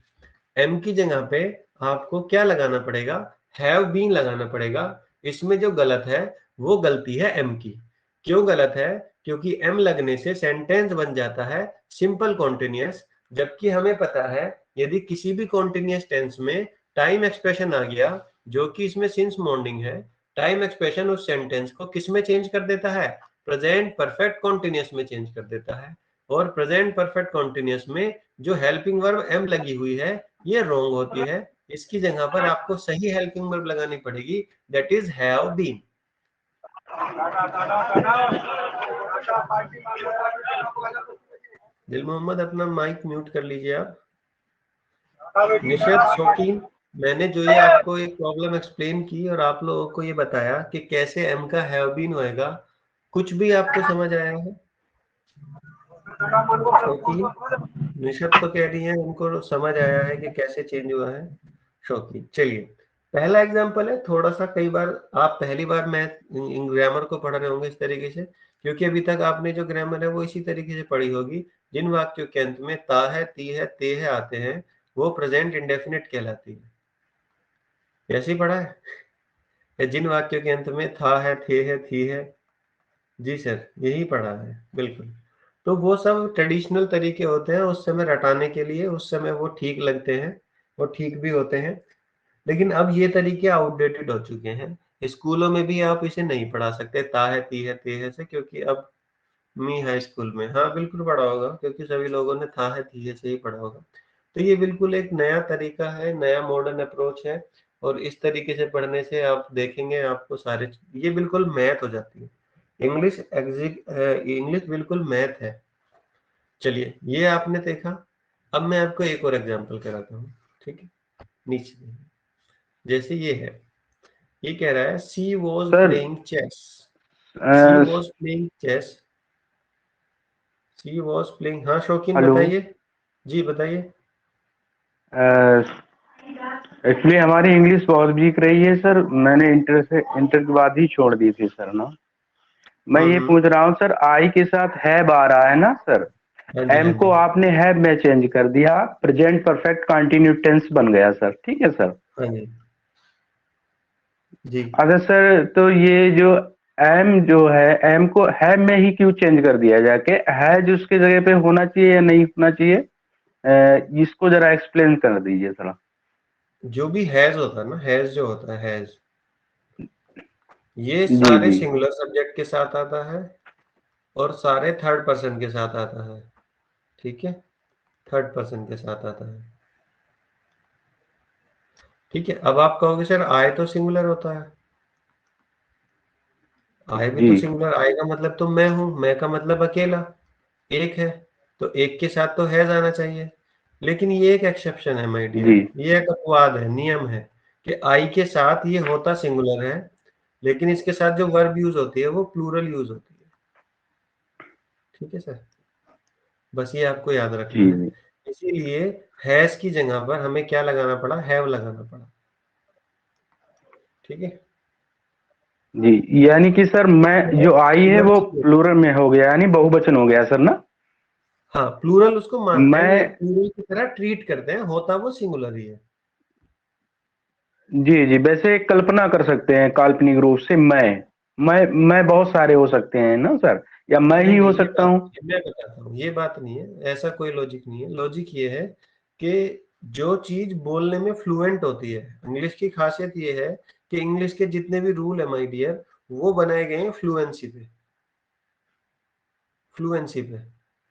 Am की जगह पे आपको क्या लगाना पड़ेगा? हैव बीन लगाना पड़ेगा। इसमें जो गलत है वो गलती है एम की। क्यों गलत है? क्योंकि एम लगने से सेंटेंस बन जाता है सिंपल कॉन्टिन्यूअस, जबकि हमें पता है यदि किसी भी कॉन्टिन्यूअस टेंस में टाइम एक्सप्रेशन आ गया, जो कि इसमें सिंस मॉर्निंग है, टाइम एक्सप्रेशन उस सेंटेंस को किस में चेंज कर देता है? प्रेजेंट परफेक्ट कॉन्टिन्यूअस में चेंज कर देता है। और प्रेजेंट परफेक्ट कॉन्टिन्यूअस में जो हेल्पिंग वर्ब एम लगी हुई है ये रॉन्ग होती है। इसकी जगह पर आपको सही हेल्पिंग वर्ब लगानी पड़ेगी, दैट इज हैव बीन। दिल मोहम्मद अपना माइक म्यूट कर लीजिए आप। निशत, शौकीन, मैंने जो ये आपको एक प्रॉब्लम एक्सप्लेन की और आप लोगों को ये बताया कि कैसे एम का हैव बीन होएगा, कुछ भी आपको समझ आया है? शौकीन, निशत तो कह रही है उनको समझ आया है कि कैसे चेंज हुआ है। शौकीन, चलिए पहला एग्जांपल है। थोड़ा सा कई बार आप पहली बार मैथ ग्रामर को पढ़ रहे होंगे इस तरीके से, क्योंकि अभी तक आपने जो ग्रामर है वो इसी तरीके से पढ़ी होगी। जिन वाक्यों के अंत में ता है, ती है, ते है आते हैं वो प्रेजेंट इंडेफिनिट कहलाती है। ऐसे ही पढ़ा है? या जिन वाक्यों के अंत में था है, थे है, थी है? जी सर, यही पढ़ा है बिल्कुल। तो वो सब ट्रेडिशनल तरीके होते हैं उस समय रटाने के लिए, उस समय वो ठीक लगते हैं, वो ठीक भी होते हैं। लेकिन अब ये तरीके आउटडेटेड हो चुके हैं। स्कूलों में भी आप इसे नहीं पढ़ा सकते ता है, ती है, ते है से, क्योंकि अब मी हाई स्कूल में, हाँ बिल्कुल पढ़ा होगा क्योंकि सभी लोगों ने था है, थी है से ही पढ़ा होगा। तो ये बिल्कुल एक नया तरीका है, नया मॉडर्न अप्रोच है, और इस तरीके से पढ़ने से आप देखेंगे आपको सारे, ये बिल्कुल मैथ हो जाती है। इंग्लिश बिल्कुल मैथ है। चलिए ये आपने देखा। अब मैं आपको एक और एग्जांपल कराता हूँ, ठीक है? नीचे जैसे ये है, ये कह रहा है she was
sir
playing chess. She was playing chess. She was playing, हाँ शौकीन
हेलो।
बताइए। जी बताइए।
एक्चुअली हमारी इंग्लिश बहुत वीक रही है सर, मैंने इंटर के बाद ही छोड़ दी थी सर ना। मैं ये
हम्म।
पूछ रहा हूँ सर, आई के साथ हैव आ रहा है ना सर,
हाँ जी, हाँ
एम को
जी,
आपने हैव में चेंज कर दिया, प्रेजेंट परफेक्ट कंटिन्यू टेंस बन गया सर, ठीक है सर।
हाँ जी, जी।
अच्छा सर, तो ये जो एम जो है, एम को हैव में ही क्यों चेंज कर दिया जाके, हैज उसके जगह पे होना चाहिए या नहीं होना चाहिए? इसको जरा एक्सप्लेन कर दीजिए थोड़ा।
जो भी हैज होता है ना, हैज जो होता है हैज, ये
जी
सारे
जी।
सिंगुलर सब्जेक्ट के साथ आता है और सारे थर्ड पर्सन के साथ आता है, ठीक है? थर्ड पर्सन के साथ आता है, ठीक है? अब आप कहोगे सर आई तो सिंगुलर होता है। आई भी
जी
तो सिंगुलर, आई का मतलब तो मैं हूं, मैं का मतलब अकेला, एक है, तो एक के साथ तो हैज आना चाहिए। लेकिन ये एक एक्सेप्शन है माय
जी।
डियर, ये एक अपवाद है, नियम है कि आई के साथ ये होता सिंगुलर है, लेकिन इसके साथ जो वर्ब यूज होती है वो प्लूरल यूज होती है, ठीक है सर? बस ये आपको याद रखना
जी
है।
जी।
इसीलिए हैज की जगह पर हमें क्या लगाना पड़ा? हैव लगाना पड़ा, ठीक है?
जी यानी कि सर मैं जो आई है वो प्लूरल में हो गया, यानी बहुवचन हो गया सर ना।
हाँ, प्लूरल उसको मानते हैं, वो एक
मैं
प्लूरल की तरह ट्रीट करते हैं, होता वो सिंगुलर ही है।
जी जी, वैसे कल्पना कर सकते हैं काल्पनिक रूप से मैं बहुत सारे हो सकते हैं ना सर, या मैं
नहीं
ही हो
नहीं, ये
सकता
बात
हूँ।
नहीं है, मैं बताता हूँ, ये बात नहीं है, ऐसा कोई लॉजिक नहीं है। लॉजिक ये है कि जो चीज बोलने में फ्लुएंट होती है, इंग्लिश की खासियत ये है कि इंग्लिश के जितने भी रूल है माय डियर, वो बनाए गए हैं फ्लुएंसी पे, फ्लुएंसी पे।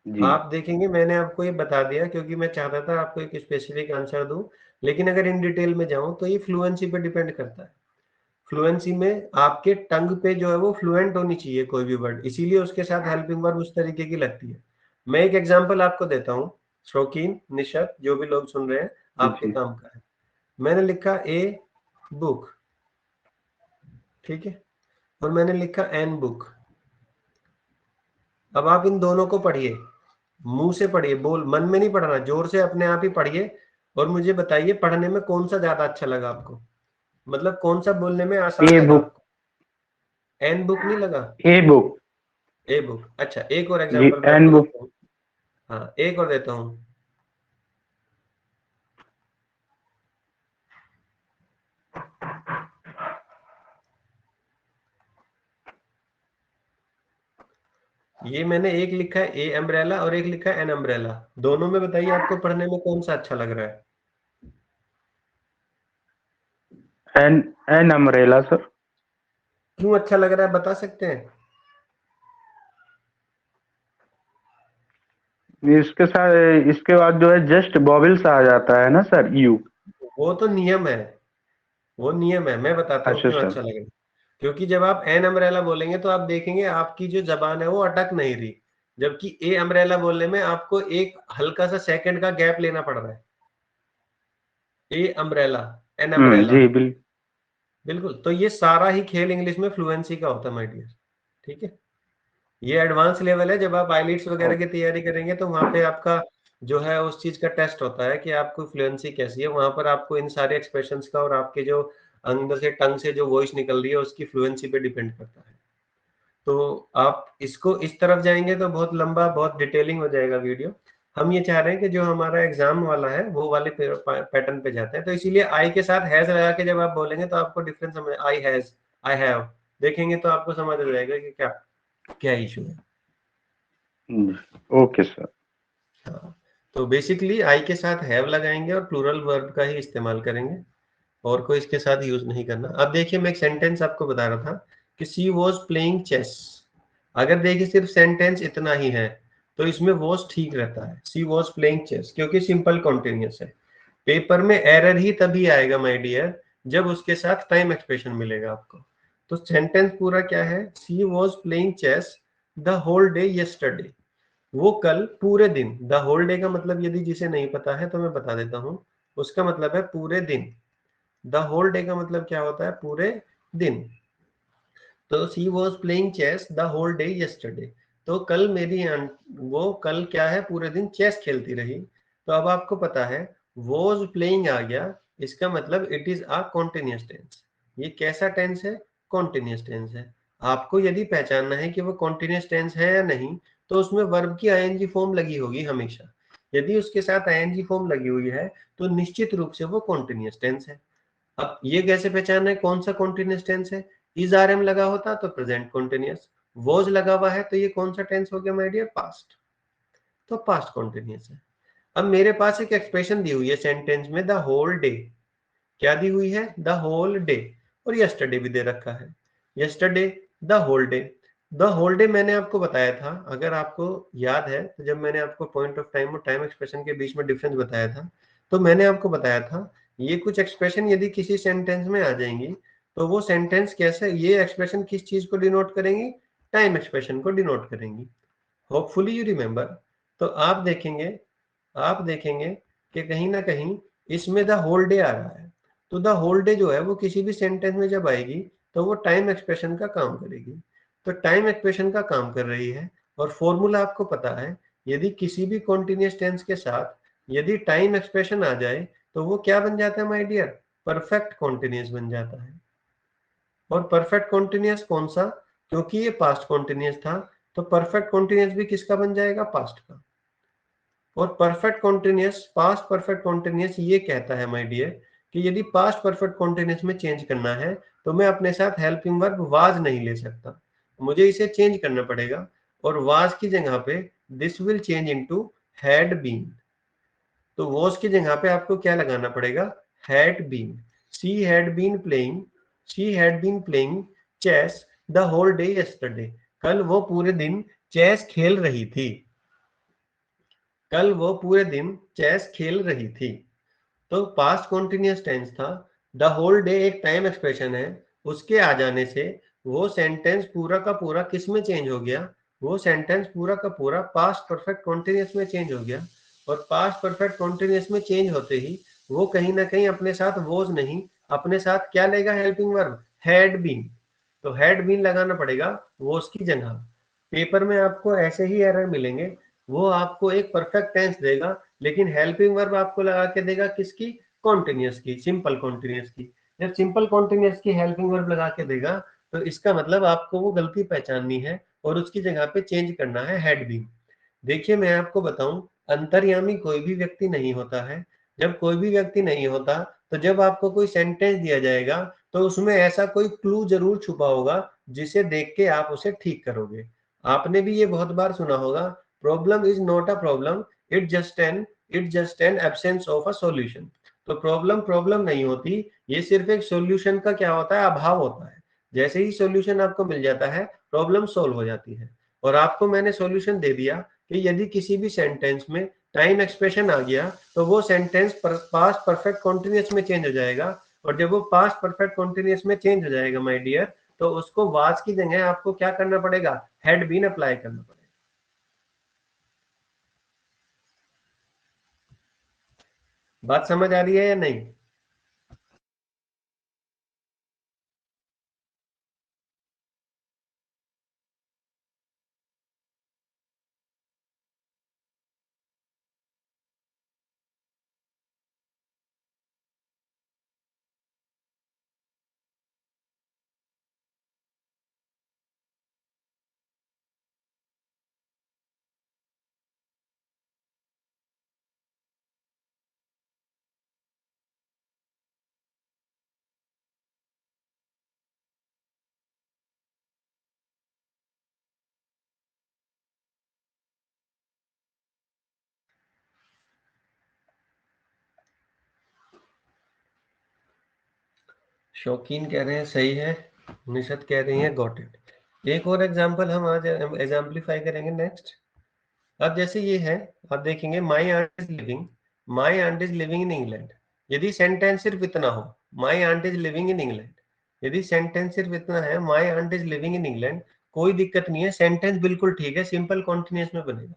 जी
आप देखेंगे, मैंने आपको ये बता दिया क्योंकि मैं चाहता था आपको एक स्पेसिफिक आंसर दूं, लेकिन अगर इन डिटेल में जाऊं तो ये फ्लुएंसी पे डिपेंड करता है। फ्लुएंसी में आपके टंग पे जो है वो फ्लुएंट होनी चाहिए कोई भी वर्ड, इसीलिए उसके साथ हेल्पिंग वर्ब उस तरीके की लगती है। मैं एक एग्जांपल आपको देता हूँ, शौकीन निशत जो भी लोग सुन रहे हैं,
जी
आपके
जी
काम का है। मैंने लिखा ए बुक, ठीक है, और मैंने लिखा एन बुक। अब आप इन दोनों को पढ़िए, मुंह से पढ़िए, बोल मन में नहीं पढ़ना, जोर से अपने आप ही पढ़िए, और मुझे बताइए पढ़ने में कौन सा ज्यादा अच्छा लगा आपको, मतलब कौन सा बोलने में आसान
ए
लगा
बुक।
आपको। एन बुक नहीं लगा?
A book.
ए बुक, अच्छा एक और
जी,
एग्जांपल मैं
एन
आपको
बुक।
देता हूँ। हाँ, एक और देता हूँ। ये मैंने एक लिखा है ए अम्ब्रेला और एक लिखा है एन अम्ब्रेला, दोनों में बताइए आपको पढ़ने में कौन सा अच्छा लग रहा है।
An an umbrella sir.
क्यों अच्छा लग रहा है बता सकते हैं?
इसके साथ इसके बाद जो है जस्ट बॉबिल्स आ जाता है ना सर, यू।
वो तो नियम है, वो नियम है, मैं बताता हूँ
अच्छा
क्यों
सर।
अच्छा लगेगा। क्योंकि जब आप एन अम्ब्रेला बोलेंगे तो आप देखेंगे आपकी जो जबान है वो अटक नहीं रही, जबकि ए अम्ब्रेला बोलने में आपको एक हल्का सा सेकंड का गैप लेना पड़ रहा है। ए अम्ब्रेला, एन अम्ब्रेला,
जी
बिल्कुल। तो ये सारा ही खेल इंग्लिश में फ्लुएंसी का होता है माय डियर, ठीक है। ये एडवांस लेवल है, जब आप आईलीट्स वगैरह की तैयारी करेंगे तो वहां पे आपका जो है उस चीज का टेस्ट होता है कि आपको फ्लुएंसी कैसी है, वहां पर आपको इन सारे एक्सप्रेशंस का और आपके जो अंदर से टंग से जो वॉइस निकल रही है उसकी फ्लुएंसी पे डिपेंड करता है। तो आप इसको इस तरफ जाएंगे तो बहुत लंबा, बहुत डिटेलिंग हो जाएगा वीडियो। हम ये चाह रहे हैं कि जो हमारा एग्जाम वाला है वो वाले पैटर्न पे जाते हैं, तो इसीलिए आई के साथ हैज लगा के जब आप बोलेंगे तो आपको डिफरेंस समझ, आई हैज, आई हैव, देखेंगे तो आपको समझ आ जाएगा कि क्या क्या इशू है।
जी। Okay sir.
हाँ, तो बेसिकली आई के साथ हैव लगाएंगे और प्लूरल वर्ब का ही इस्तेमाल करेंगे, और कोई इसके साथ यूज नहीं करना। अब देखिए मैं एक सेंटेंस आपको बता रहा था कि सी वॉज प्लेइंग चेस। अगर देखिए सिर्फ सेंटेंस इतना ही है तो इसमें वॉज ठीक रहता है, सी वॉज प्लेइंग चेस, क्योंकि सिंपल कॉन्टिन्यूस है। पेपर में एरर ही तभी आएगा माय डियर जब उसके साथ टाइम एक्सप्रेशन मिलेगा आपको। तो सेंटेंस पूरा क्या है, she was playing chess the whole day yesterday. वो कल पूरे दिन, द होल डे का मतलब यदि जिसे नहीं पता है तो मैं बता देता हूं, उसका मतलब है पूरे दिन। द होल डे का मतलब क्या होता है, पूरे दिन। तो she was playing chess the whole day yesterday, तो कल मेरी वो कल क्या है, पूरे दिन चेस खेलती रही। तो अब आपको पता है वॉज प्लेइंग आ गया, इसका मतलब it is a continuous tense. ये कैसा टेंस है, कॉन्टिन्यूअस टेंस है। आपको यदि पहचानना है कि वो कॉन्टिन्यूअस टेंस है या नहीं, तो उसमें वर्ब की आईएनजी फॉर्म लगी होगी हमेशा। यदि उसके साथ आईएनजी फॉर्म लगी हुई है तो निश्चित रूप से वो कॉन्टिन्यूअस टेंस है। अब ये कैसे पहचानना है कौन सा कॉन्टिन्यूअस टेंस है, इज आर एम लगा होता तो प्रेजेंट कॉन्टिन्यूअस, वॉज लगा हुआ है तो ये कौन सा टेंस हो गया माय डियर, पास्ट, तो पास्ट कॉन्टिन्यूअस है। अब मेरे पास एक एक्सप्रेशन दी हुई है सेंटेंस में, द होल डे, क्या दी हुई है, द होल डे, और यस्टरडे भी दे रखा है, yesterday, the whole day. The whole day मैंने आपको बताया था, अगर आपको याद है तो जब मैंने आपको पॉइंट ऑफ टाइम और टाइम एक्सप्रेशन के बीच में डिफरेंस बताया था, तो मैंने आपको बताया था ये कुछ एक्सप्रेशन यदि किसी सेंटेंस में आ जाएंगी तो वो सेंटेंस कैसे, ये एक्सप्रेशन किस चीज को डिनोट करेंगी, टाइम एक्सप्रेशन को डिनोट करेंगी। Hopefully you remember. तो आप देखेंगे कि कहीं ना कहीं इसमें द होल डे आ रहा है, तो द होल डे जो है वो किसी भी सेंटेंस में जब आएगी तो वो टाइम एक्सप्रेशन का काम करेगी। तो टाइम एक्सप्रेशन का काम कर रही है, और फॉर्मूला आपको पता है, यदि किसी भी कॉन्टिन्यूअस टेंस के साथ यदि टाइम एक्सप्रेशन आ जाए तो वो क्या बन जाता है माय डियर, परफेक्ट कॉन्टिन्यूअस बन जाता है। और परफेक्ट कॉन्टिन्यूअस कौन सा, क्योंकि ये पास्ट कॉन्टिन्यूअस था, तो परफेक्ट कॉन्टिन्यूअस भी किसका बन जाएगा, पास्ट का। और perfect continuous, past perfect continuous ये कहता है माय डियर कि यदि पास्ट परफेक्ट कॉन्टिन्यूअस में चेंज करना है तो मैं अपने साथ हेल्पिंग वर्ब वाज नहीं ले सकता, मुझे इसे चेंज करना पड़ेगा और वाज की जगह पे this will change into had been. तो वॉज की जगह पे आपको क्या लगाना पड़ेगा, had been. She had been playing, she had been playing chess the whole day yesterday. कल वो पूरे दिन चेस खेल रही थी, कल वो पूरे दिन चेस खेल रही थी। तो पास्ट कॉन्टिन्यूअस टेंस था, द होल डे एक टाइम एक्सप्रेशन है, उसके आ जाने से वो सेंटेंस पूरा का पूरा किस में चेंज हो गया, वो सेंटेंस पूरा का पूरा पास्ट परफेक्ट कॉन्टिन्यूअस में चेंज हो गया। और पास्ट परफेक्ट कॉन्टिन्यूअस में चेंज होते ही वो कहीं ना कहीं अपने साथ वोज नहीं, अपने साथ क्या लेगा, हेल्पिंग वर्ब हैड बीन। तो हैड बीन लगाना पड़ेगा वोज की जगह। पेपर में आपको ऐसे ही एरर मिलेंगे, वो आपको एक परफेक्ट टेंस देगा लेकिन हेल्पिंग वर्ब आपको लगा के देगा किसकी, कॉन्टिन्यूअस की, सिंपल कॉन्टिन्यूअस की। जब सिंपल कॉन्टिन्यूअस की हेल्पिंग वर्ब लगा के देगा तो इसका मतलब आपको वो गलती पहचाननी है और उसकी जगह पे चेंज करना है हैड बीन। देखिए मैं आपको बताऊं, अंतर्यामी कोई भी व्यक्ति नहीं होता है। जब कोई भी व्यक्ति नहीं होता तो जब आपको कोई सेंटेंस दिया जाएगा तो उसमें ऐसा कोई क्लू जरूर छुपा होगा जिसे देख के आप उसे ठीक करोगे। आपने भी ये बहुत बार सुना होगा, problem is not a problem, it just an absence of a solution. तो प्रॉब्लम प्रॉब्लम नहीं होती, ये सिर्फ एक सॉल्यूशन का क्या होता है, अभाव होता है। जैसे ही सॉल्यूशन आपको मिल जाता है प्रॉब्लम सोल्व हो जाती है। और आपको मैंने सॉल्यूशन दे दिया कि यदि किसी भी सेंटेंस में टाइम एक्सप्रेशन आ गया तो वो सेंटेंस पास्ट परफेक्ट कॉन्टिन्यूअस में चेंज हो जाएगा। और जब वो पास्ट परफेक्ट कॉन्टिन्यूअस में चेंज हो जाएगा माय डियर, तो उसको वाज की जगह आपको क्या करना पड़ेगा, हैड बीन अप्लाई करना पड़ेगा। बात समझ आ रही है या नहीं? शौकीन कह रहे हैं सही है, निशत कह रही है गॉट इट। एक और एग्जांपल हम आज एग्जाम्पलीफाई करेंगे नेक्स्ट। अब जैसे ये है, आप देखेंगे my aunt is living in England. यदि सेंटेंस सिर्फ इतना हो, my aunt is living in England, यदि सेंटेंस सिर्फ इतना है my aunt is living in England, कोई दिक्कत नहीं है, सेंटेंस बिल्कुल ठीक है, सिंपल कॉन्टिन्यूअस में बनेगा।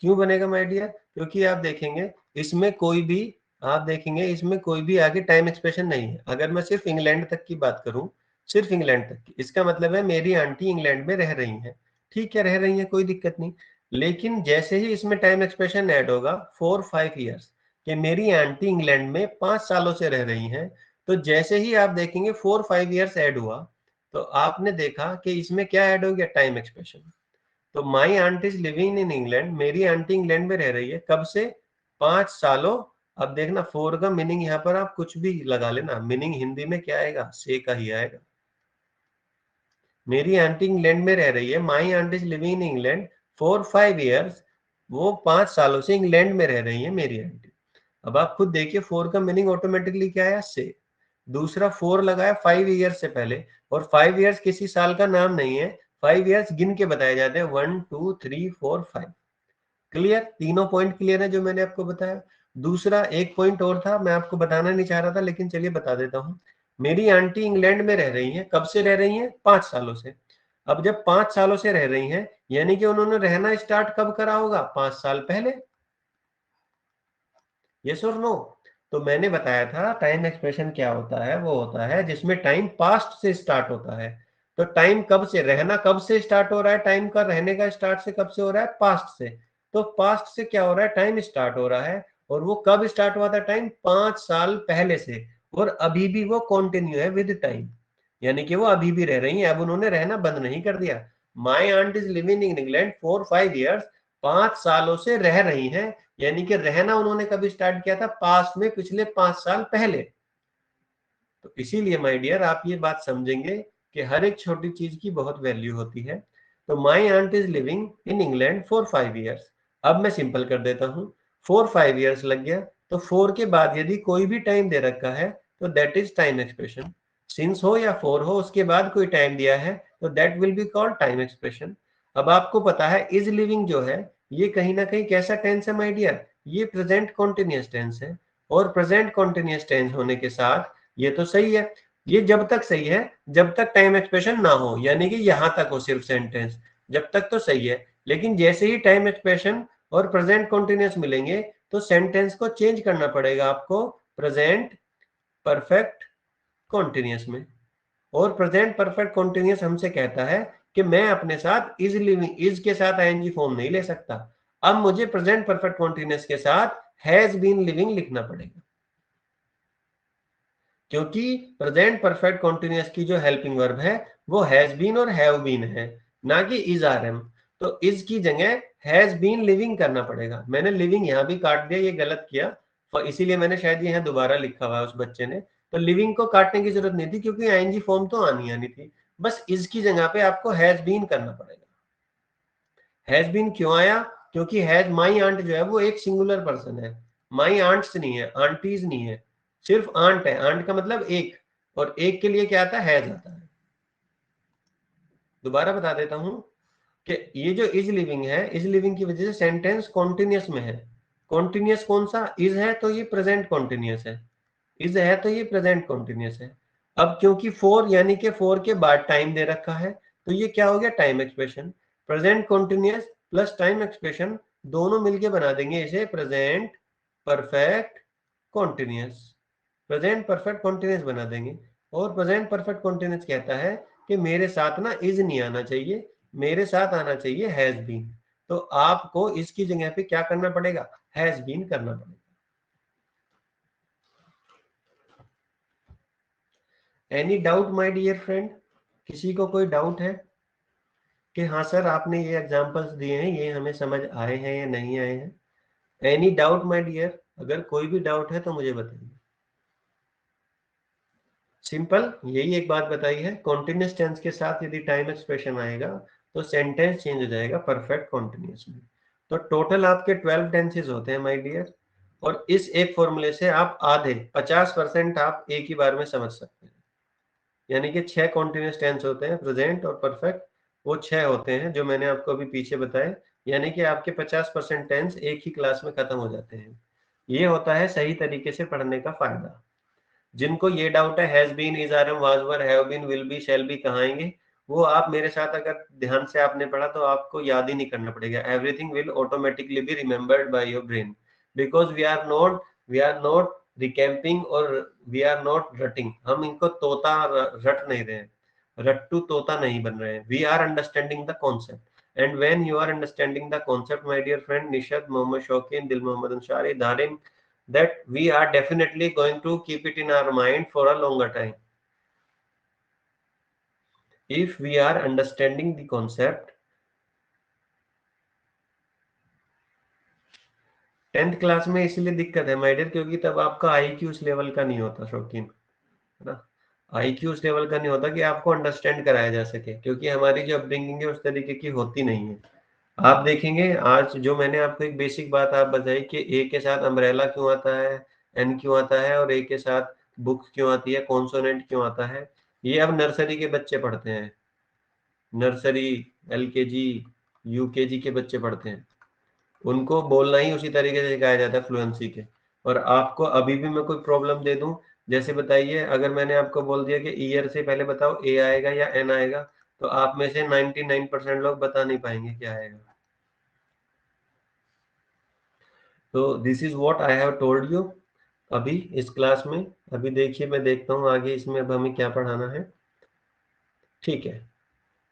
क्यों बनेगा माय डियर, क्योंकि आप देखेंगे इसमें कोई भी, आप देखेंगे इसमें कोई भी आगे टाइम एक्सप्रेशन नहीं है। अगर मैं सिर्फ इंग्लैंड तक की बात करूं, सिर्फ इंग्लैंड तक की, इसका मतलब है मेरी आंटी इंग्लैंड में रह रही हैं। ठीक है, रह रही हैं, कोई दिक्कत नहीं। लेकिन जैसे ही इसमें टाइम एक्सप्रेशन ऐड होगा 4-5 ईयर्स, कि मेरी आंटी इंग्लैंड में 5 सालों से रह रही हैं, तो जैसे ही आप देखेंगे 4-5 ईयर्स ऐड हुआ तो आपने देखा कि इसमें क्या ऐड हो गया, टाइम एक्सप्रेशन। तो माई aunty is living in England, मेरी आंटी इंग्लैंड में रह रही है, कब से, 5 सालों। अब देखना फोर का मीनिंग यहाँ पर आप कुछ भी लगा लेना, मीनिंग हिंदी में क्या आएगा, से का ही आएगा। मेरी आंटी इंग्लैंड में रह रही है, माई aunty is living in England for 5 years, वो 5 सालों से इंग्लैंड में रह रही है मेरी आंटी। अब आप खुद देखिए फोर का मीनिंग ऑटोमेटिकली क्या आया, से। दूसरा फोर लगाया 5 ईयर्स से पहले, और 5 ईयर्स किसी साल का नाम नहीं है, 5 ईयर्स गिन के बताए जाते हैं, 1 2 3 4 5। क्लियर, तीनों पॉइंट क्लियर है जो मैंने आपको बताया। दूसरा एक पॉइंट और था, मैं आपको बताना नहीं चाह रहा था लेकिन चलिए बता देता हूँ। मेरी आंटी इंग्लैंड में रह रही हैं, कब से रह रही हैं, 5 सालों से। अब जब 5 सालों से रह रही हैं, यानी कि उन्होंने रहना स्टार्ट कब करा होगा, 5 साल पहले। यस और नो? तो मैंने बताया था टाइम एक्सप्रेशन क्या होता है, वो होता है जिसमें टाइम पास्ट से स्टार्ट होता है। तो टाइम कब से, रहना कब से स्टार्ट हो रहा है, टाइम का रहने का स्टार्ट से कब से हो रहा है, पास्ट से। तो पास्ट से क्या हो रहा है, टाइम स्टार्ट हो रहा है। और वो कब स्टार्ट हुआ था टाइम, 5 साल पहले से। और अभी भी वो कंटिन्यू है विद टाइम, यानी कि वो अभी भी रह रही है, अब उन्होंने रहना बंद नहीं कर दिया। My aunt is living in England for 5 years, 5 सालों से रह रही हैं, यानी कि रहना उन्होंने कभी स्टार्ट किया था, पास्ट में, पिछले 5 साल पहले। तो इसीलिए माय डियर आप ये बात समझेंगे कि हर एक छोटी चीज की बहुत वैल्यू होती है। तो my aunt is living in England for 5 years। अब मैं सिंपल कर देता हूँ, 4-5 years लग गया, तो 4 के बाद यदि कोई भी टाइम दे रखा है तो that is time expression. Since हो या फोर हो, उसके बाद कोई टाइम दिया है तो that will be called time expression. अब आपको पता है इज लिविंग जो है ये कहीं ना कहीं कैसा टेंस है माय डियर, ये प्रेजेंट कॉन्टिन्यूअस टेंस है। और प्रेजेंट कॉन्टिन्यूअस टेंस होने के साथ ये तो सही है, ये जब तक सही है जब तक टाइम एक्सप्रेशन ना हो, यानी कि यहां तक हो सिर्फ सेंटेंस, जब तक तो सही है। लेकिन जैसे ही टाइम एक्सप्रेशन और प्रेजेंट कॉन्टिन्यूअस मिलेंगे तो सेंटेंस को चेंज करना पड़ेगा आपको प्रेजेंट परफेक्ट कॉन्टिन्यूअस में। और प्रेजेंट परफेक्ट कॉन्टिन्यूअस हमसे कहता है कि मैं अपने साथ इज लिविंग, इज के साथ आईएनजी फॉर्म नहीं ले सकता। अब मुझे प्रेजेंट परफेक्ट कॉन्टिन्यूअस के साथ हैज बीन लिविंग लिखना पड़ेगा, क्योंकि प्रेजेंट परफेक्ट कॉन्टिन्यूअस की जो हेल्पिंग वर्ब है वो हैज बीन और हैव बीन है, ना कि इज आर एम। तो इज की जगह हैज बीन लिविंग करना पड़ेगा। मैंने लिविंग यहां भी काट दिया, ये गलत किया, और इसीलिए मैंने शायद यहाँ दोबारा लिखा हुआ है उस बच्चे ने। तो लिविंग को काटने की जरूरत नहीं थी क्योंकि आईएनजी फॉर्म तो आनी आनी थी, बस इज की जगह पे आपको हैज बीन करना पड़ेगा। हैज बीन क्यों आया, क्योंकि हैज माई आंट जो है वो एक सिंगुलर पर्सन है, माई आंट्स नहीं है, आंटीज नहीं है, सिर्फ आंट है। आंट का मतलब एक, और एक के लिए क्या आता है, हैज आता है। दोबारा बता देता हूं कि ये जो इज लिविंग है, इज लिविंग की वजह से सेंटेंस कॉन्टिन्यूअस में है। कॉन्टिन्यूअस कौन सा, इज है तो ये प्रेजेंट कॉन्टिन्यूअस है, इज है तो ये प्रेजेंट कॉन्टिन्यूअस है। अब क्योंकि फोर यानी कि फोर के बाद टाइम दे रखा है तो ये क्या हो गया, time expression. Present continuous plus time expression दोनों मिलके बना देंगे इसे present perfect continuous. Present perfect continuous बना देंगे। और प्रेजेंट परफेक्ट कॉन्टिन्यूअस कहता है कि मेरे साथ ना इज नहीं आना चाहिए, मेरे साथ आना चाहिए हैज बीन। तो आपको इसकी जगह पे क्या करना पड़ेगा, हैज बीन करना पड़ेगा। Any doubt my dear friend, किसी को कोई डाउट है कि हाँ सर आपने ये एग्जांपल्स दिए हैं ये हमें समझ आए हैं या नहीं आए हैं? एनी डाउट माय डियर, अगर कोई भी डाउट है तो मुझे बताइए। सिंपल यही एक बात बताई है, कॉन्टिन्यूअस टेंस के साथ यदि टाइम एक्सप्रेशन आएगा तो सेंटेंस चेंज हो जाएगा परफेक्ट कॉन्टिन्यूअस में। तो टोटल आपके 12 टेंसेस होते हैं माय डियर, और इस एक फॉर्मूले से आप आधे 50% आप एक ही बार में समझ सकते हैं। यानी कि 6 कॉन्टिन्यूअस टेंस होते हैं, प्रेजेंट और परफेक्ट, वो 6 होते हैं जो मैंने आपको अभी पीछे बताए। यानी कि आपके 50% टेंस एक ही क्लास में खत्म हो जाते हैं। ये होता है सही तरीके से पढ़ने का फायदा। जिनको ये डाउट है has been, is, are, am, was, were, have been, will be, shall be कहाँ आएंगे, वो आप मेरे साथ अगर ध्यान से आपने पढ़ा तो आपको याद ही नहीं करना पड़ेगा। Everything will automatically be remembered by your brain, because we are not recapping और वी आर नॉट रटिंग। हम इनको तोता रट नहीं रहे हैं, रट्टू तोता नहीं बन रहे हैं। We are understanding the concept, and when you are understanding the concept my dear friend Nishad, Mohammad Shaukeen, Dil Mohammad Ansari, Dharim, that we are definitely going to keep it in our mind for a longer time. If we are understanding the concept, 10th class में इसलिए दिक्कत है माय डियर क्योंकि तब आपका आईक्यू उस लेवल का नहीं होता शौकीन, है ना। आईक्यू उस लेवल का नहीं होता कि आपको अंडरस्टैंड कराया जा सके, क्योंकि हमारी जो अपब्रिंगिंग है उस तरीके की होती नहीं है। आप देखेंगे आज जो मैंने आपको एक बेसिक बात आप बताई कि ए के साथ अम्ब्रेला क्यों आता है, एन क्यों आता है, और ए के साथ बुक क्यों आती है, कॉन्सोनेंट क्यों आता है, ये अब नर्सरी के बच्चे पढ़ते हैं। नर्सरी, एलकेजी, यूकेजी के बच्चे पढ़ते हैं, उनको बोलना ही उसी तरीके से सिखाया जाता है फ्लुएंसी के। और आपको अभी भी मैं कोई प्रॉब्लम दे दूं, जैसे बताइए अगर मैंने आपको बोल दिया कि ईयर से पहले बताओ ए आएगा या एन आएगा, तो आप में से 99% लोग बता नहीं पाएंगे क्या आएगा। तो this is what I have told you अभी इस क्लास में। अभी देखिए मैं देखता हूँ आगे इसमें अब हमें क्या पढ़ाना है। ठीक है,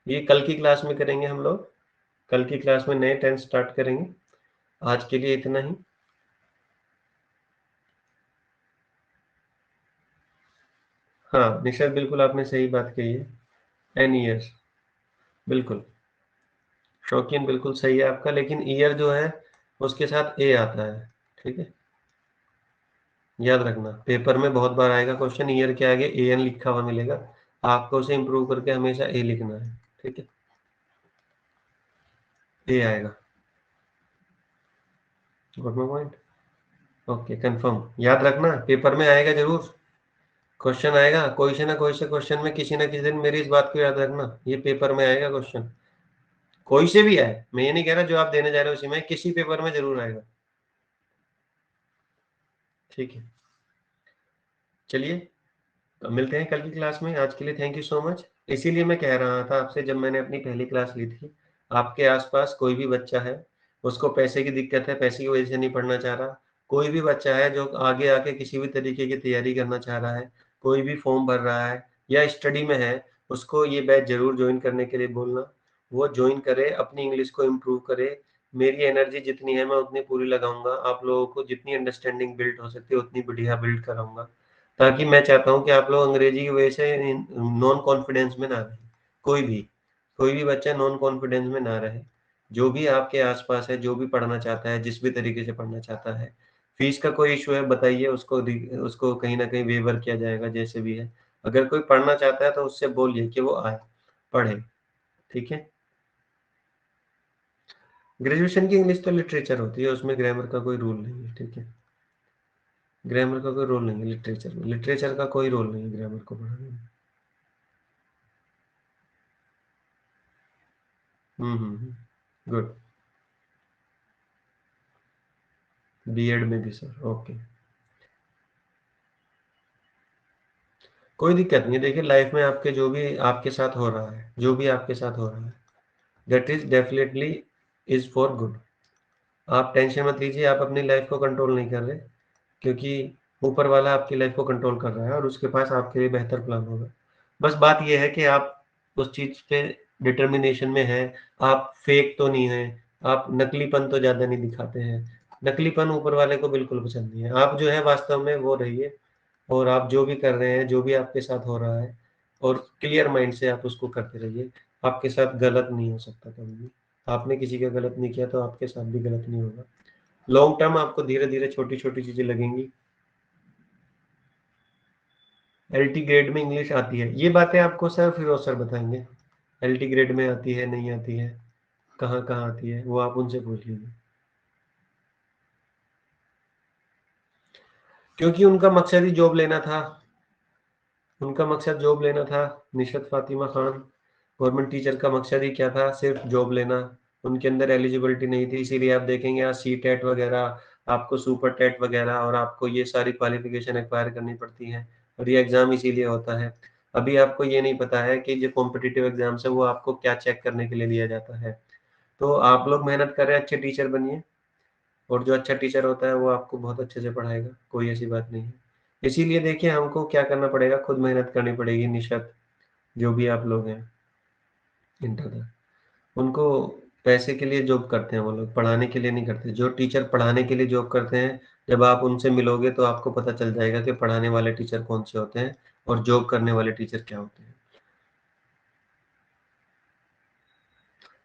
ये कल की क्लास में करेंगे हम लोग, कल की क्लास में नए टेंस स्टार्ट करेंगे। आज के लिए इतना ही। हाँ निशा बिल्कुल आपने सही बात कही है, 10 years, बिल्कुल शौकीन बिल्कुल सही है आपका, लेकिन ईयर जो है उसके साथ ए आता है, ठीक है। याद रखना, पेपर में बहुत बार आएगा क्वेश्चन, ईयर के आगे AN लिखा हुआ मिलेगा, आपको उसे इंप्रूव करके हमेशा A लिखना है, ठीक है, A आएगा। Good point, okay confirm. याद रखना, पेपर में आएगा जरूर, क्वेश्चन आएगा कोई से ना कोई से क्वेश्चन में, किसी ना किसी दिन मेरी इस बात को याद रखना, ये पेपर में आएगा क्वेश्चन, कोई से भी आए, मैं ये नहीं कह रहा जो आप देने जा रहे हो उसी में, किसी पेपर में जरूर आएगा, ठीक है। चलिए, तो मिलते हैं कल की क्लास में, आज के लिए थैंक यू सो मच। इसीलिए मैं कह रहा था आपसे, जब मैंने अपनी पहली क्लास ली थी, आपके आसपास कोई भी बच्चा है, उसको पैसे की दिक्कत है, पैसे की वजह से नहीं पढ़ना चाह रहा, कोई भी बच्चा है जो आगे आके किसी भी तरीके की तैयारी करना चाह रहा है, कोई भी फॉर्म भर रहा है या स्टडी में है, उसको ये बैच जरूर ज्वाइन करने के लिए बोलना, वो ज्वाइन करे, अपनी इंग्लिश को इम्प्रूव करे। मेरी एनर्जी जितनी है मैं उतनी पूरी लगाऊंगा, आप लोगों को जितनी अंडरस्टैंडिंग बिल्ड हो सकती है उतनी बढ़िया बिल्ड कराऊंगा, ताकि मैं चाहता हूँ कि आप लोग अंग्रेजी की वजह से नॉन कॉन्फिडेंस में ना रहे, कोई भी बच्चा नॉन कॉन्फिडेंस में ना रहे। जो भी आपके आसपास है, जो भी पढ़ना चाहता है, जिस भी तरीके से पढ़ना चाहता है, फीस का कोई इशू है बताइए, उसको कहीं ना कहीं वेवर किया जाएगा, जैसे भी है। अगर कोई पढ़ना चाहता है तो उससे बोलिए कि वो आए पढ़े, ठीक है। ग्रेजुएशन की इंग्लिश तो लिटरेचर होती है, उसमें ग्रामर का कोई रूल नहीं है, ठीक है, ग्रामर का कोई रोल नहीं है लिटरेचर में, लिटरेचर का कोई रोल नहीं है ग्रामर को पढ़ाने में। गुड। बीएड में भी सर, ओके, कोई दिक्कत नहीं है। देखिए, लाइफ में आपके जो भी आपके साथ हो रहा है, जो भी आपके साथ हो रहा है, that is definitely is for good. आप टेंशन मत लीजिए, आप अपनी लाइफ को कंट्रोल नहीं कर रहे, क्योंकि ऊपर वाला आपकी लाइफ को कंट्रोल कर रहा है और उसके पास आपके लिए बेहतर प्लान होगा। बस बात यह है कि आप उस चीज पे डिटर्मिनेशन में हैं, आप फेक तो नहीं है, आप नकलीपन तो ज्यादा नहीं दिखाते हैं, नकलीपन ऊपर वाले को बिल्कुल पसंद नहीं है। आप जो है वास्तव में वो रहिए, और आप जो भी कर रहे हैं, जो भी आपके साथ हो रहा है, और क्लियर माइंड से आप उसको करते रहिए। आपके साथ गलत नहीं हो सकता कभी भी, आपने किसी का गलत नहीं किया तो आपके साथ भी गलत नहीं होगा। लॉन्ग टर्म आपको धीरे धीरे छोटी छोटी चीजें लगेंगी। LT ग्रेड में इंग्लिश आती है, ये बातें आपको सर फिरोज सर बताएंगे, LT ग्रेड में आती है नहीं आती है, कहाँ कहाँ आती है, वो आप उनसे पूछ लीजिए, क्योंकि उनका मकसद ही जॉब लेना था, उनका मकसद जॉब लेना था। निशत फातिमा खान, गवर्नमेंट टीचर का मकसद ही क्या था, सिर्फ जॉब लेना। उनके अंदर एलिजिबिलिटी नहीं थी, इसीलिए आप देखेंगे यहाँ CTET वगैरह, आपको सुपर टेट वगैरह, और आपको ये सारी क्वालिफिकेशन एक्वायर करनी पड़ती है, और ये एग्जाम इसीलिए होता है। अभी आपको ये नहीं पता है कि जो कॉम्पिटिटिव एग्जाम्स है वो आपको क्या चेक करने के लिए लिया जाता है। तो आप लोग मेहनत करें, अच्छे टीचर बनिए, और जो अच्छा टीचर होता है वो आपको बहुत अच्छे से पढ़ाएगा, कोई ऐसी बात नहीं है। इसीलिए देखिए, हमको क्या करना पड़ेगा, खुद मेहनत करनी पड़ेगी। निशत, जो भी आप लोग हैं इंटर, उनको पैसे के लिए जॉब करते हैं, वो लोग पढ़ाने के लिए नहीं करते। जो टीचर पढ़ाने के लिए जॉब करते हैं, जब आप उनसे मिलोगे तो आपको पता चल जाएगा कि पढ़ाने वाले टीचर कौन से होते हैं और जॉब करने वाले टीचर क्या होते हैं।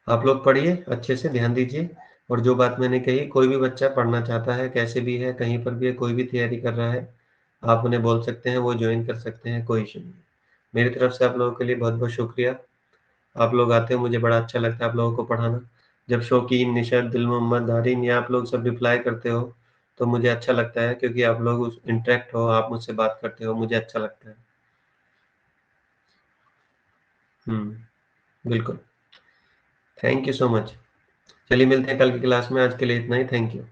आप लोग पढ़िए, अच्छे से ध्यान दीजिए, और जो बात मैंने कही, कोई भी बच्चा पढ़ना चाहता है, कैसे भी है, कहीं पर भी है, कोई भी तैयारी कर रहा है, आप उन्हें बोल सकते हैं, वो ज्वाइन कर सकते हैं, कोई इशू नहीं। मेरी तरफ से आप लोगों के लिए बहुत बहुत शुक्रिया। आप लोग आते हो, मुझे बड़ा अच्छा लगता है आप लोगों को पढ़ाना। जब शौकीन, निशत, दिल मोहम्मद, दारिन, या आप लोग सब रिप्लाई करते हो तो मुझे अच्छा लगता है, क्योंकि आप लोग इंटरेक्ट हो, आप मुझसे बात करते हो, मुझे अच्छा लगता है। बिल्कुल। Thank you so much. चलिए, मिलते हैं कल की क्लास में, आज के लिए इतना ही, थैंक यू।